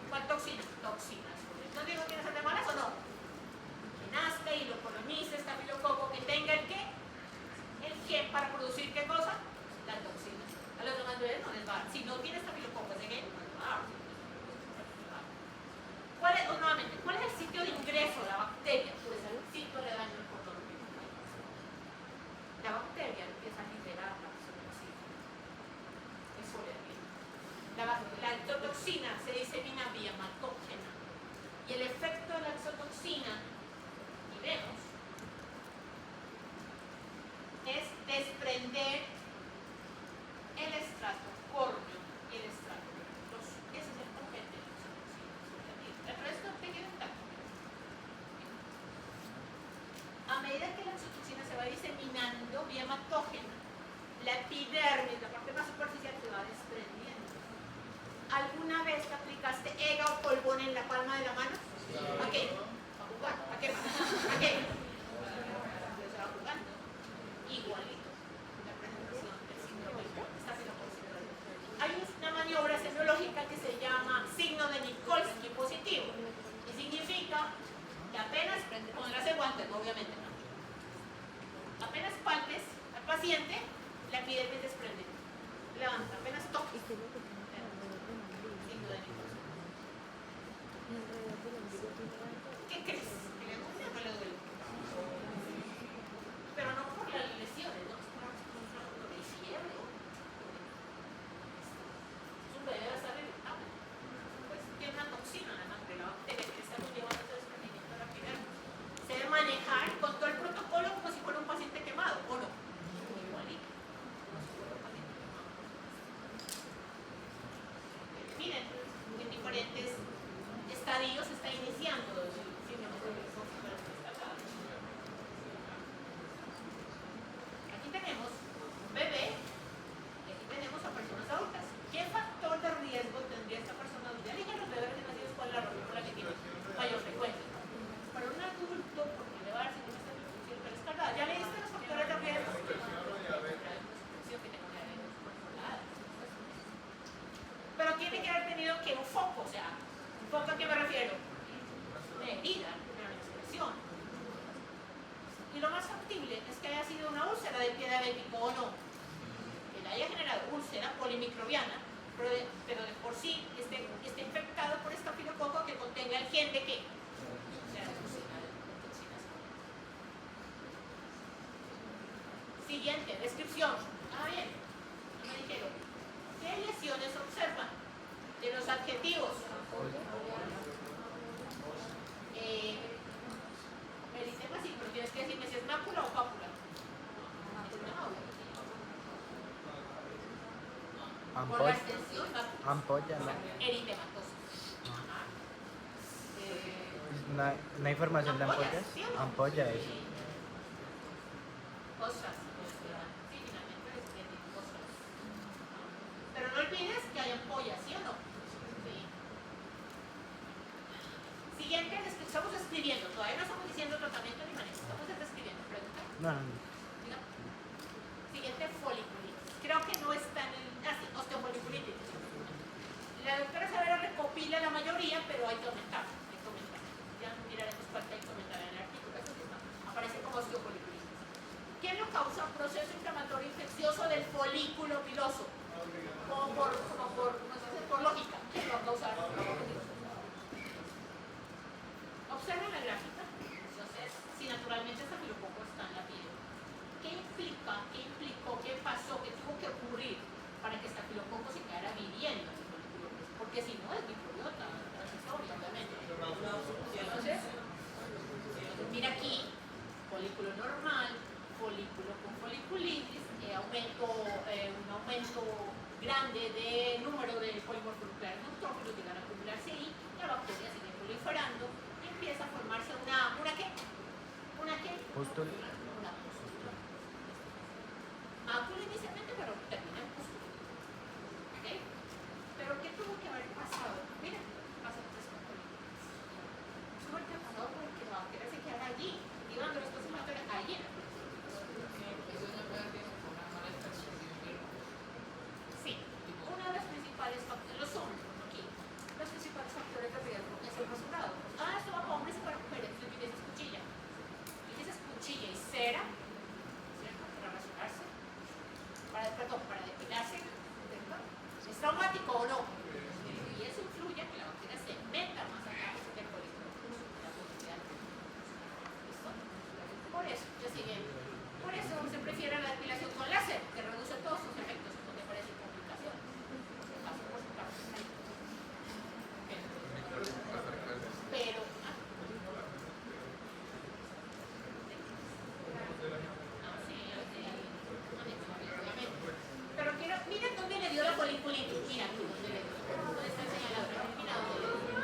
¿Cuál toxina? Toxina. ¿No digo que tiene que ser de malas o no? Que nazca y lo colonice estafilococo, que tenga el qué? El gen para producir ¿qué cosa? La toxina. A los demás bebés no les va a dar. Si no tiene estafilococo ese gen, no les va a dar. Nuevamente, ¿cuál es el sitio de ingreso de la bacteria? Pues el sitio le daño el cordón umbilical. La bacteria empieza a liberar la exotoxina. Eso le da. La exotoxina se disemina vía hematógena. Y el efecto de la exotoxina, y vemos, es desprender el estrato córneo y el estrato venoso. Ese es el componente de la exotoxina. El resto te queda intacto. A medida que la exotoxina se va diseminando vía hematógena, la epidermis, la parte más superficial, se va desprendiendo. ¿Alguna vez te aplicaste EGA o polvón en la palma de la mano? ¿A qué? ¿A jugar? ¿A qué más? ¿A qué? Se va jugando. Igualito. La presentación del síndrome estafilocócico. Hay una maniobra semiológica que se llama signo de Nikolsky positivo. Y significa que apenas, pondrás el guante, obviamente no. Apenas palpes al paciente, la epidermis desprende. Levanta, apenas toques. Signo de Nikolsky. ¿Qué crees? ¿Que le duele o no le duele? Pero no por las lesiones, ¿no? Por el fiebre. Es un bebé bastante irritable. Pues tiene una toxina en la sangre, la bacteria que está llevando ese desprendimiento de la epidermis. Se debe manejar con todo el protocolo como si fuera un paciente quemado, ¿o no? Igualito. Como si fuera un paciente quemado. Miren, en diferentes estadios se está iniciando el síndrome estafilocócico de la piel escaldada. Aquí tenemos un bebé y aquí tenemos a personas adultas. ¿Qué factor de riesgo tendría esta persona adulta? Ya dije los bebés recién nacidos cuál es la razón por la que tienen mayor frecuencia. Para un adulto, porque le va a dar síndrome estafilocócico de la piel escaldada. ¿Ya leíste los factores de riesgo? Pero tiene que haber tenido que un foco, o sea, ¿un foco a qué me refiero? Una herida, una expresión. Y lo más factible es que haya sido una úlcera de pie diabético o no. Que le haya generado úlcera polimicrobiana pero de por sí esté infectado por estafilococo que contenga el gen de qué? O sea, de toxinas. Siguiente, descripción. Bien, no me dijeron. ¿Qué lesiones observan? De los adjetivos. Eritema sí, pero tienes que decirme si es mácula o pápula. Por la extensión, Ampolla, ¿no? eritematosa. ¿No hay información de ampollas? ¿Sí o no? Ampolla es. Cosas. Sí, finalmente es que tiene cosas. Pero no olvides que hay ampollas, ¿sí o no? Sí. Siguiente, estamos escribiendo. Todavía no estamos diciendo tratamiento ni manejo. Estamos describiendo. Pregunta. No. Diga. Siguiente, foliculitis. Creo que no está en el... sí, osteofoliculitis. La doctora Savera recopila la mayoría, pero hay que aumentar. Ya miraremos cuál hay que aumentar en el artículo. Eso sí está. Aparece como osteofoliculitis. ¿Qué lo causa? Un proceso inflamatorio infeccioso del folículo piloso. Como por lógica. ¿Qué lo va a causar? Observen la gráfica. Entonces, si naturalmente estafilococo está en la piel, ¿qué implica? ¿Qué implicó? ¿Qué pasó? ¿Qué tuvo que ocurrir para que estafilococo se quedara viviendo en el folículo? Porque si no, es microbiota transitoria, obviamente. Entonces, mira aquí, folículo normal, folículo con foliculitis, un aumento grande de número de polimorfo-nucleares neutrófilos, llegan a acumularse ahí, la bacteria sigue proliferando y empieza a formarse ¿una qué? ¿Una qué? Pústula. Una pústula. Mácula inicialmente, pero termina en pústula. ¿Ok? Pero ¿qué tuvo que haber pasado? Mira, pasa entonces con foliculitis. Tuvo que haber pasado porque la bacteria se quedara allí, llevando los cosimatorios allí en el Eso no puede ser una mala extracción de un virus. sí, uno de los principales factores, los hombres, aquí, los principales factores de riesgo es el rasurado. Esto va para hombres y para mujeres, tú utilizas cuchilla. Utilizas cuchilla y cera, ¿cierto? Para rasurarse, para depilarse, ¿cierto? ¿Es traumático o no? Y eso influye a que la bacteria se meta más allá del folículo. La posibilidad. ¿Listo? Por eso, ya siguiente. Por eso se prefiere la depilación con láser, que reduce todos sus efectos, donde aparecen complicaciones. Paso por su parte. Pero, pero miren dónde le dio la foliculitis. Mira aquí, dónde le dio. ¿Dónde está el señalador? Mira dónde le dio.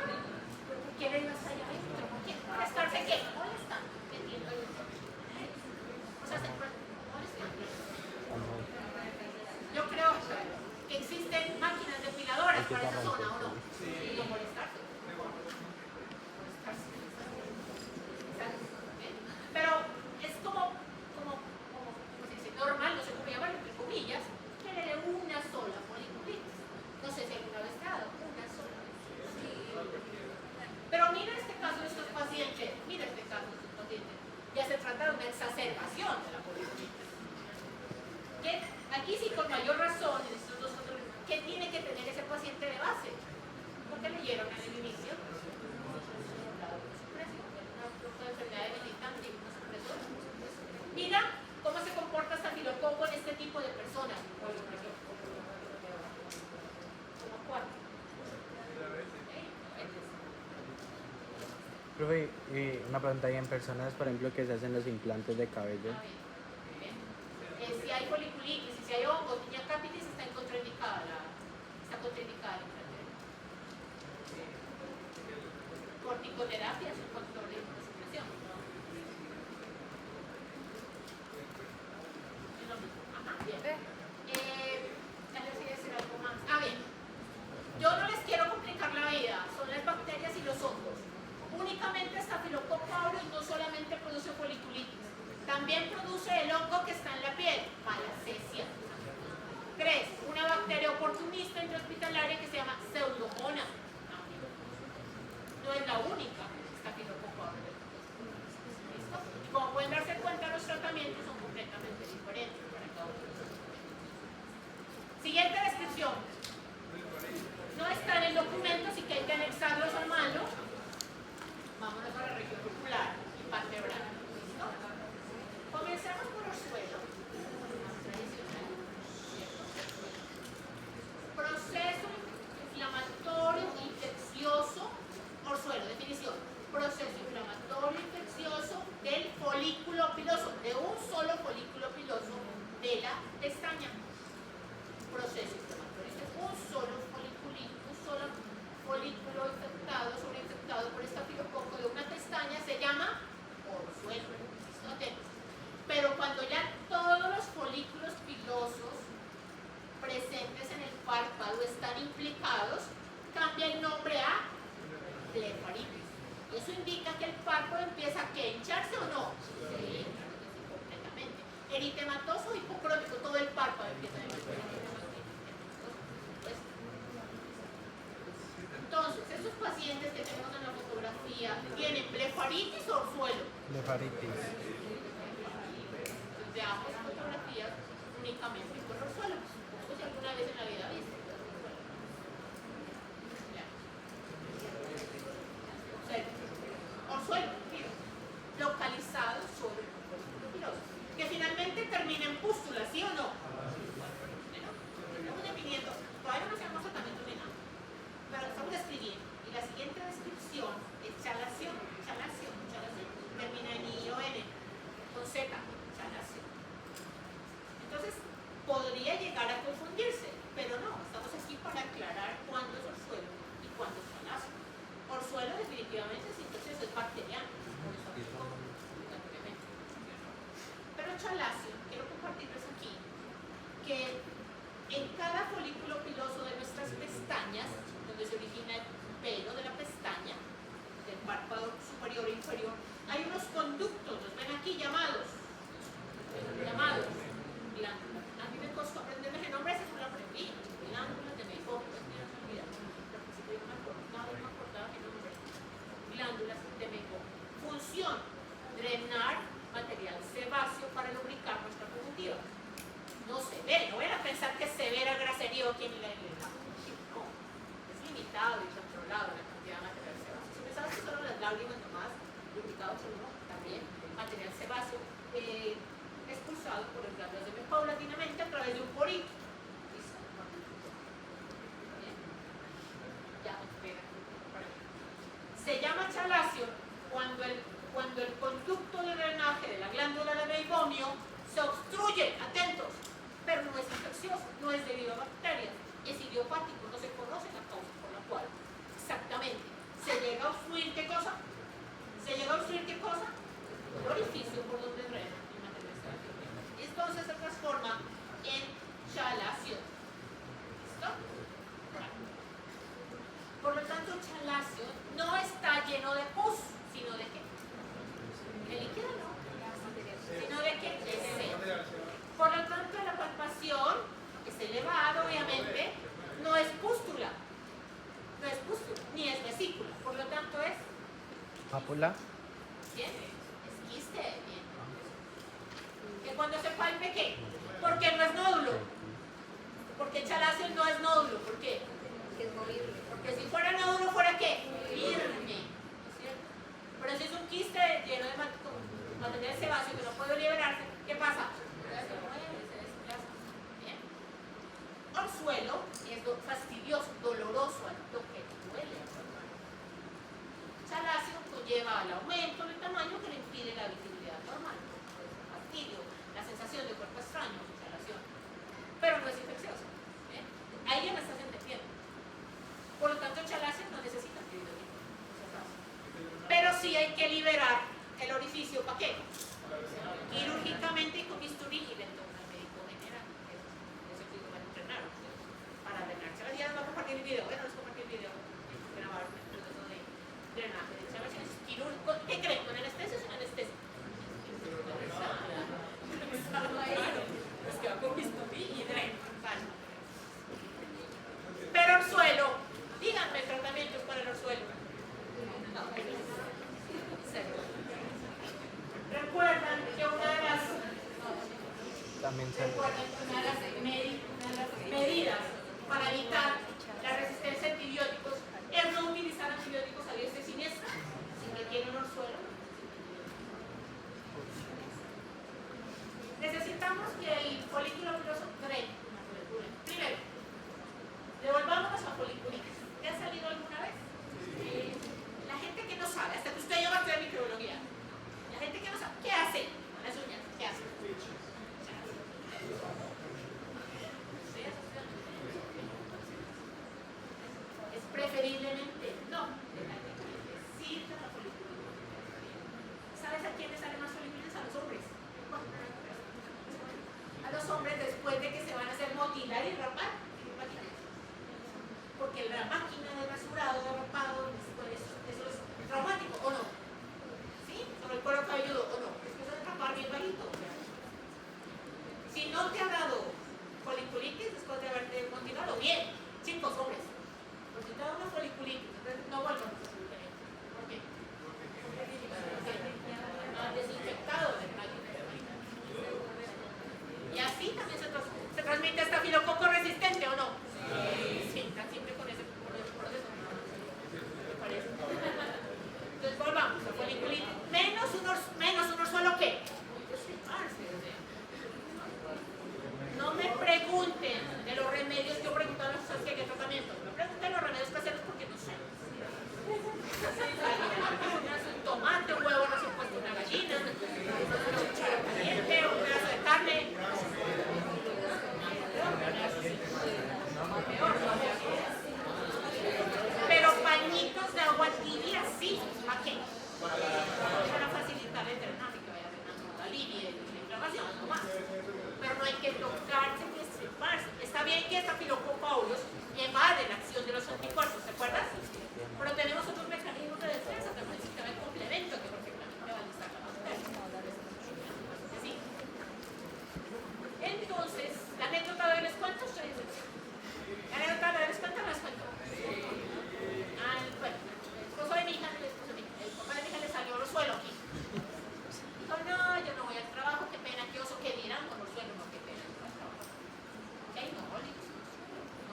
¿Quién le dio hasta allá adentro? ¿Por qué? ¿Por estarse qué? Molestando. Metiendo ahí. O sea, se molestando. Yo creo que existen máquinas depiladoras para esa zona, ¿o no? Sí. No molestarse. Pero es como se dice, normal, no sé cómo llamarlo, entre comillas, que le dé una sola foliculitis. No sé si alguna vez te ha dado una sola vez. Sí. Pero mira este caso de estos pacientes, mira este caso de estos pacientes. Ya se trata de una exacerbación de la foliculitis. ¿Qué? Aquí sí con mayor razón, en estos dos otros, ¿qué tiene que tener ese paciente de base? Porque leyeron en el inicio. Una enfermedad debilitante, mira cómo se comporta estafilococo en este tipo de personas. Como cuatro. Profe, una pregunta ahí en personas, por ejemplo, que se hacen los implantes de cabello. Si hay foliculitis, si hay hongo, tiña capitis, está contraindicada el implante. Corticoterapia es un factor de inmunosupresión. Es lo mismo. Ajá, bien. Ya les voy a decir algo más. Bien. Yo no les quiero complicar la vida, son las bacterias y los hongos. Únicamente estafilococo auro y no solamente produce foliculitis. También produce el hongo que está en la piel, malacesia. 3. Una bacteria oportunista intrahospitalaria que se llama pseudomonas. No es la única estafilococo auro. están implicados, cambia el nombre a blefaritis. Eso indica que el párpado empieza a hincharse o no. Sí, completamente. Eritematoso o hipocrónico, todo el párpado empieza a hincharse. Entonces, esos pacientes que tenemos en la fotografía tienen blefaritis o orzuelo. Blefaritis. Veamos fotografías únicamente con orzuelo. Como si alguna vez en la vida viste. Orzuelo, localizado sobre el músculo piloso, que finalmente termina en pústula, ¿sí o no? Estamos definiendo, todavía no nos hacemos tratamiento ni nada, pero estamos describiendo. Y la siguiente descripción es chalación, termina en I o N, con Z, chalación. Entonces, podría llegar a confundirse, pero no, estamos aquí para aclarar cuándo es orzuelo y cuándo es chalación. Orzuelo definitivamente sí, entonces es bacteriano, por eso obligatoriamente. Pero chalación, quiero compartirles aquí que en cada folículo piloso de nuestras pestañas, donde se origina el pelo de la pestaña, del párpado superior e inferior, hay unos conductos, los ven aquí llamados glándulas. A mí me costó aprenderme ese nombre, ese no lo aprendí. Glándulas de Meibomius, glándulas de Meibomius. Función: drenar material sebáceo para lubricar nuestra conjuntiva. No severa, no vayan a pensar que es severa grasería o quien le da. No, es limitado y controlado la cantidad de material sebáceo. Si pensabas que solo las lágrimas nomás, lubricados o no, también material sebáceo expulsado por las glándulas de Meibomius paulatinamente a través de un porito. Se llama chalación cuando el conducto de drenaje de la glándula de Meibomius se obstruye, atentos, pero no es infeccioso, no es debido a bacterias, es idiopático, no se conoce la causa por la cual exactamente se llega a obstruir. ¿Qué cosa? ¿Se llega a obstruir qué cosa? El orificio por donde drena el material sebáceo. Entonces se transforma en chalación. ¿Listo? Por lo tanto, chalación no está lleno de pus, sino de qué? De líquido no, sino de qué? De seno. Por lo tanto, la palpación es elevada, obviamente, no es pústula, ni es vesícula, por lo tanto es Pápula. bien, es quiste, bien. Que cuando se palpe, ¿qué? Porque no es nódulo, porque chalación no es nódulo, ¿por qué? Es movible. Porque si fuera nódulo, ¿fuera qué? Firme, ¿no es cierto? Pero si es un quiste lleno de material sebáceo que no puede liberarse, ¿qué pasa? Se mueve, se desplaza. Bien. Orzuelo es fastidioso, doloroso al toque, duele. Chalación conlleva al aumento del tamaño que le impide la visibilidad normal. Fastidio, la sensación de cuerpo extraño, chalación. Pero no es infeccioso. ¿Bien? Ahí ya me estás entendiendo. Por lo tanto, chalación no necesita antibiótico. Pero sí hay que liberar el orificio, ¿para qué? Quirúrgicamente y con bisturí y ventona médico general. Eso es lo que van a entrenar para drenar. Chalación, ya nos va a compartir el video. Bueno, les compartí el video. Grabar el proceso de drenaje de chalación. Es quirúrgico. ¿Qué creen? ¿Con anestesia o sin anestesia? Pues que va con bisturí y drena. Pero orzuelo, díganme tratamientos para el orzuelo. Recuerdan que una de las medidas para evitar la resistencia a antibióticos es no utilizar antibióticos a diestra y siniestra. Si requiere un orzuelo, necesitamos que el folículo piloso drene. Primero, devolvámonos a foliculitis. ¿Te ha salido alguna vez? La gente que no sabe, hasta que usted llega a estudiar microbiología, la gente que no sabe, ¿qué hace con las uñas? ¿Qué hace? máquina de rasurado, de rapado, eso es traumático, ¿o no? ¿Sí? Sobre el cuero cabelludo, ¿o no? Es que eso es rapar bien bajito. Si no te ha dado foliculitis después de haberte continuado, bien, chicos, hombres. Porque si te da una foliculitis, entonces no vuelvan a hacer diferente. ¿Por qué? No han desinfectado el máquina. Y así también se transmite estafilococo resistente, ¿o no? Sí, tan simple con ese proceso. ¿Me parece? Entonces volvamos, la foliculitis menos uno solo ¿qué? No me pregunten de los remedios, yo preguntaba a ustedes qué tratamiento. Me pregunten los remedios caseros porque no sé. Un tomate, un huevo recién puesto, una gallina, una cuchara caliente, un pedazo de carne. Pero pañitos de agua tibia sí. ¿A qué? Para facilitar el drenaje, que vaya drenando la línea y la inflamación, no más. Pero no hay que tocarse ni estriparse. Está bien que estafilococo aureus evade la acción de los anticuerpos, ¿te acuerdas? Pero tenemos otros mecanismos de defensa, tenemos el sistema de complemento que perfectamente va a listar la bacteria. ¿Sí? Entonces, la anécdota de les cuento, la anécdota de les cuento, les cuento. Bueno, el esposo de mi hija, el papá de mi hija le salió Orzuelo aquí. Dijo, no, yo no voy al trabajo, qué pena, qué oso, qué dirán con Orzuelo, no, qué pena, no voy al trabajo. Ok, no, le digo,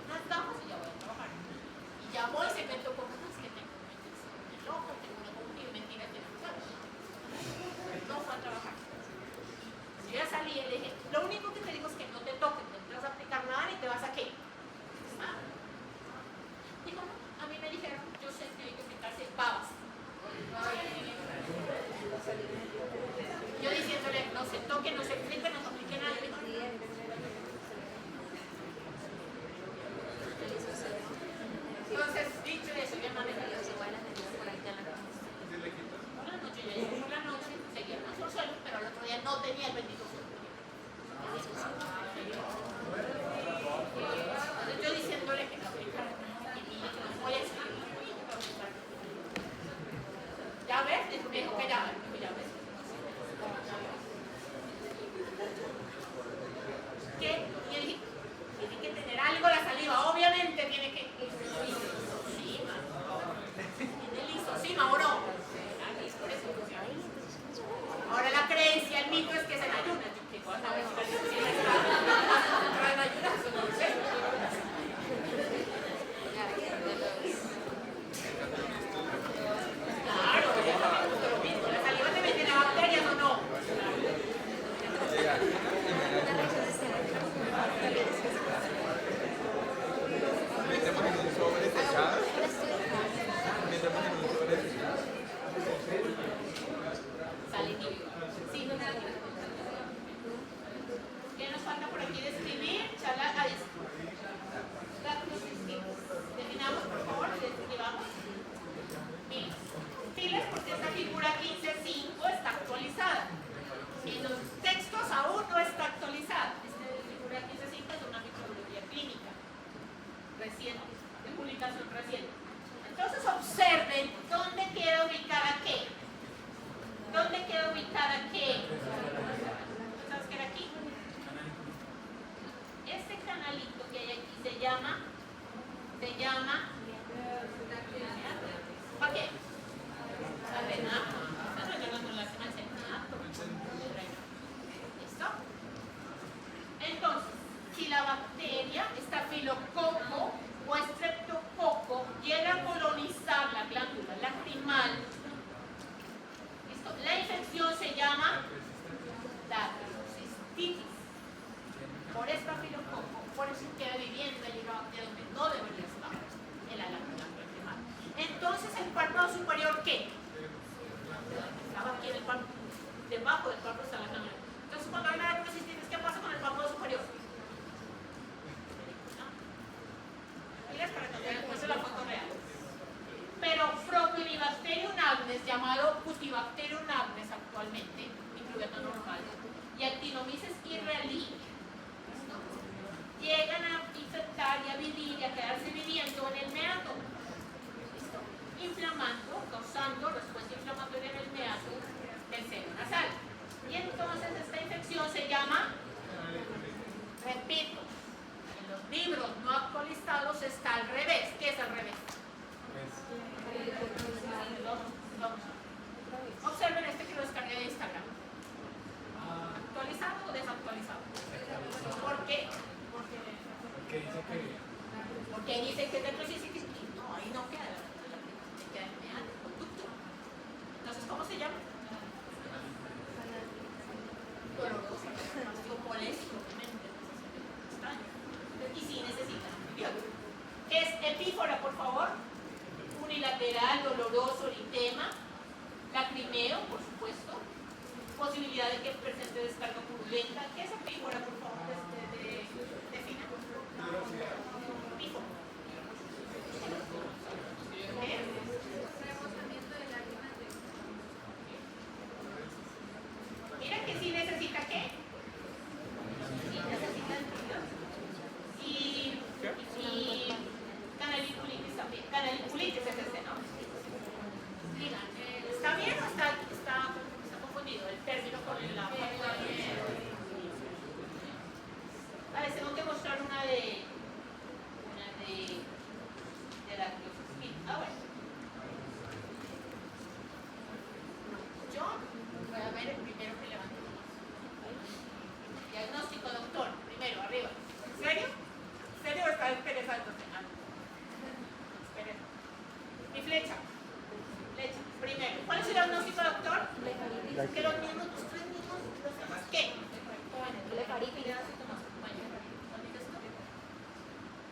unas gafas y ya voy a trabajar. Y llamó y se inventó con unas que tengo una infección en el ojo, tengo una conjuntivitis, mentira, tiene Orzuelo. No fue a trabajar. Yo ya salí y le dije, lo único que te digo es que no te toques, no te vas a aplicar nada ni te vas a qué. Dijo, no, a mí me dijeron, yo sé que hay que aplicarse babas. Yo diciéndole, no se toque, no se flipe, no se aplique nada. Entonces, dicho eso, mi mamá me dijo, por la noche, ya llegó por la noche, seguía con su suelo, pero al otro día no tenía el bendito suelo. Entonces yo diciéndole que no aplicara nada, y que no voy a estar. Ya ves, me dijo que ya ves. ¿Qué? Y yo dije, tiene que tener algo la saliva, obviamente tiene que. Lisosima. ¿Tiene lisosima o no? Ahora la creencia, el mito es que se en ayunas. Yo qué cosa, a ver si la lisosima está en ayunas, no sé. Claro, yo también pregunto lo mismo. ¿La saliva también tiene bacterias o no? Metemos en un sobre sellado. Metemos en un sobre sellado. Sale individual. Sí, no sale individual. ¿Qué nos falta por aquí describir? Charla a definamos, por favor, describamos. Filas, porque esta figura 15.5 está actualizada. En los textos aún no está actualizada. Esta figura 15.5 es una metodología clínica reciente, de publicación reciente. Entonces observen dónde queda ubicada qué. ¿Dónde queda ubicada qué? ¿Sabes qué era aquí? Este canalito que hay aquí se llama ¿para qué? Adrenato. No la senato. ¿Listo? Entonces, si la bacteria, estafilococo o estreptococo, llega a colonizar la glándula lacrimal, ¿listo? La infección se llama lacrimocystitis. Por estafilococo, por eso queda viviendo allí una bacteria donde no debería estar, en la glándula lacrimal. Entonces, el párpado superior, ¿qué? Estaba aquí en el párpado, debajo del párpado está la glándula. Entonces, cuando hay una lacrimocystitis, ¿qué pasa con el párpado superior? Miras para que vean, esa es la foto real. Pero Propionibacterium agnes, llamado Cutibacterium agnes actualmente, incluyendo normal, y Actinomyces israelí, llegan a infectar y a vivir y a quedarse viviendo en el meato. Repito, en los libros no actualizados está al revés. ¿Qué es al revés? Vamos. Observen este que lo descargué de Instagram. ¿Actualizado o desactualizado? ¿Por qué? Porque dice que dentro sí existe. No, ahí no queda. Queda en el conducto. Entonces, ¿cómo se llama? Doloroso, molesto, extraño. Y sí necesita antibiótico. ¿Qué es epífora, por favor? Unilateral, doloroso, eritema, lacrimeo, por supuesto, posibilidad de que presente descarga purulenta. ¿Qué es epífora, por favor? Defina. Epífora. ¿Qué? Mira que sí necesita ¿qué? Sí necesita y canaliculitis también. Canaliculitis es este, ¿no? Digan, ¿está bien o está confundido el término con la a ver, tengo que mostrar una de la sí. Bueno. Yo voy a ver el primero que levanto. Diagnóstico, doctor. Primero, arriba. ¿En serio? ¿En serio está interesante? Esperen. Mi flecha. Primero. ¿Cuál es el diagnóstico, doctor? Que los mismos, los tres mismos, los demás. ¿Qué? Blefaritis.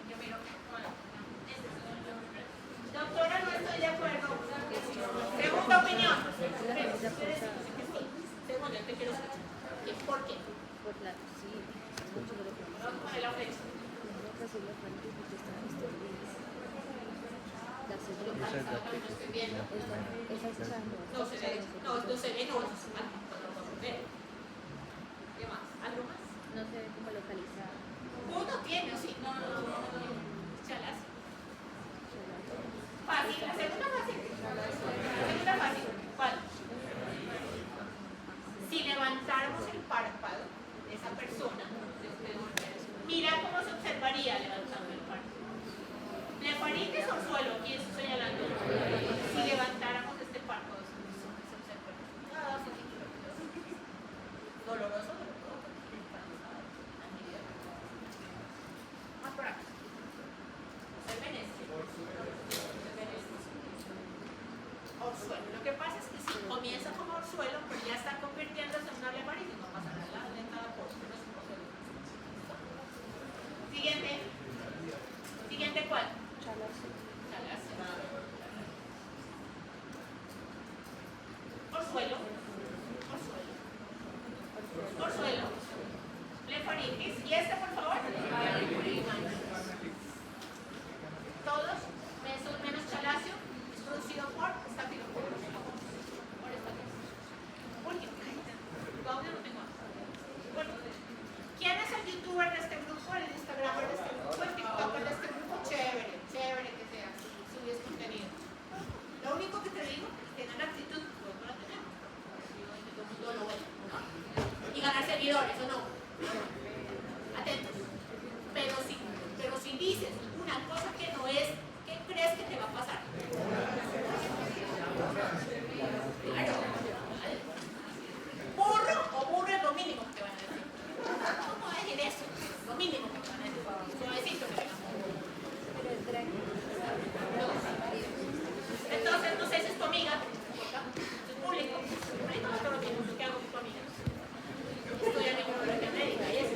Yo miro. Doctora, no estoy de acuerdo. Segunda opinión. Segundo, yo te quiero escuchar. ¿Por qué? Por la sí, mucho de lo que Vamos a poner la flecha. No se ve, ¿qué más? ¿Algo más? no sé cómo localizar. Uno tiene, sí. No. Chalas. Fácil, la segunda fácil. ¿Cuál? Si levantáramos el párpado de esa persona, mira cómo se observaría levantando el párpado. Blefaritis o suelo, aquí estoy señalando. Si levantáramos este párpado, se observaría. Doloroso. Más por acá. Observen este. Orzuelo. Lo que pasa es que si comienza como orzuelo, pero ya está convirtiéndose en una blefaritis, no pasa nada, de cada cosa, no es un orzuelo. Siguiente, ¿cuál? Chalas. Orzuelo. Blefaritis. ¿Y este, por favor? Todos, menos chalacio, es producido por estafilococcus. Último. Gaudio no tengo. Bueno, ¿quién es el youtuber de este grupo? El instagramer de este grupo, el tiktoker de este grupo. Chévere que sea, si hubiese contenido. Lo único que te digo es que tengan actitud, pues no la tenemos. Todo el mundo lo ve. Y ganar seguidores, ¿o no? Atentos. Pero si dices una cosa que no es, ¿qué crees que te va a pasar? Claro. Burro es lo mínimo que te van a decir. ¿Cómo vas a decir eso? Lo mínimo que te van a decir. Suavecito que te entonces, no sé si es tu amiga, es público. Ahorita no tengo tiempo, ¿qué hago con tu amiga? Estoy en mi comunidad médica y es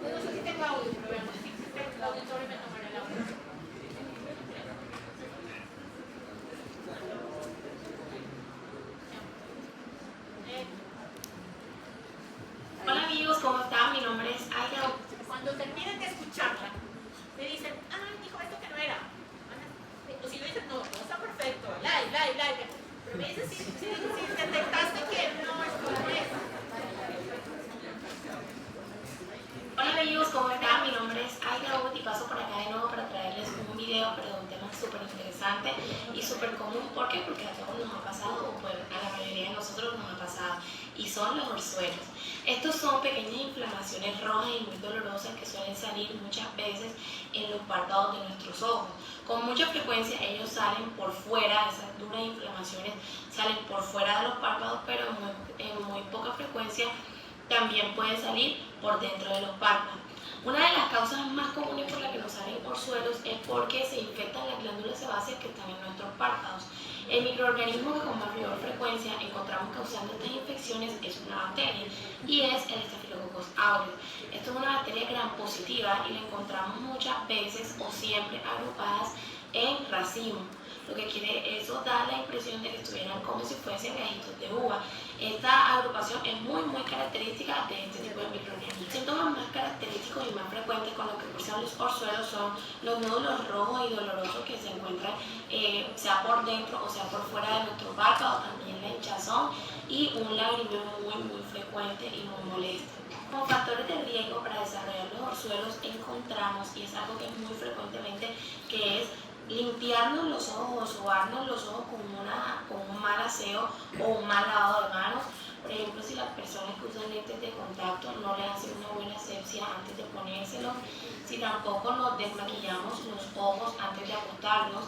no sé si tengo audio, pero veamos. Si tengo auditorio me tomaré el audio. Hola amigos, ¿cómo están? Mi nombre es Aida. Cuando terminen de escucharla, me dicen, dijo esto que no era. O si no dicen, no, está perfecto, like. Pero me dicen, si detectaste que no, esto no es. Hola amigos, ¿cómo están? Mi nombre es Aida Ut y paso por acá de nuevo para traerles un video, pero de un tema súper interesante y súper común. ¿Por qué? Porque a todos nos ha pasado, o pues a la mayoría de nosotros nos ha pasado. y son los orzuelos. Estos son pequeñas inflamaciones rojas y muy dolorosas que suelen salir muchas veces en los párpados de nuestros ojos. Con mucha frecuencia ellos salen por fuera, esas duras inflamaciones salen por fuera de los párpados, pero en muy poca frecuencia también pueden salir por dentro de los párpados. Una de las causas más comunes por las que nos salen orzuelos es porque se infectan las glándulas sebáceas que están en nuestros párpados. El microorganismo que con mayor frecuencia encontramos causando estas infecciones es una bacteria y es el Staphylococcus aureus. Esto es una bacteria gram positiva y la encontramos muchas veces o siempre agrupadas en racimos. Lo que quiere eso da la impresión de que estuvieran como si fuesen gajitos de uva. Esta agrupación es muy característica de este tipo de microorganismos. Los síntomas más característicos y más frecuentes con los que cursan los orzuelos son los nódulos rojos y dolorosos que se encuentran sea por dentro o sea por fuera de nuestro párpado, también la hinchazón y un lagrimeo muy frecuente y muy molesto. Como factores de riesgo para desarrollar los orzuelos encontramos, y es algo que es muy frecuentemente, que es limpiarnos los ojos o sobarnos los ojos con un mal aseo o un mal lavado de manos. Por ejemplo, si las personas que usan lentes de contacto no le hacen una buena asepsia antes de ponérselos, si tampoco nos desmaquillamos los ojos antes de acostarnos,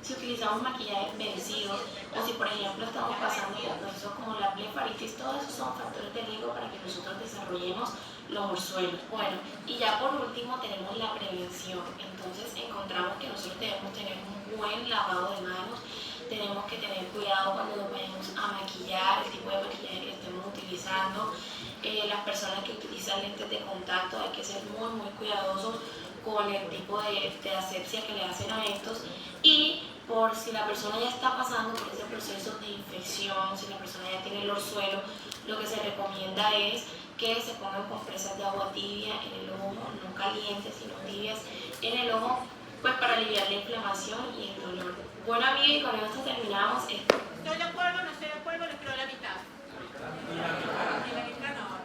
si utilizamos maquillajes vencidos o si por ejemplo estamos pasando por procesos como la blefaritis, todos esos son factores de riesgo para que nosotros desarrollemos los orzuelos. Bueno, y ya por último tenemos la prevención. Entonces encontramos que nosotros debemos tener un buen lavado de manos, tenemos que tener cuidado cuando nos vayamos a maquillar, el tipo de maquillaje que estemos utilizando. Las personas que utilizan lentes de contacto hay que ser muy cuidadosos con el tipo de asepsia que le hacen a estos, y por si la persona ya está pasando por ese proceso de infección, si la persona ya tiene el orzuelo, lo que se recomienda es que se pongan compresas de agua tibia en el ojo, no calientes sino tibias en el ojo, pues para aliviar la inflamación y el dolor. Bueno amigos, y con esto terminamos. ¿Estoy de acuerdo? ¿No estoy de acuerdo? Les quiero la mitad. Y la mitad no.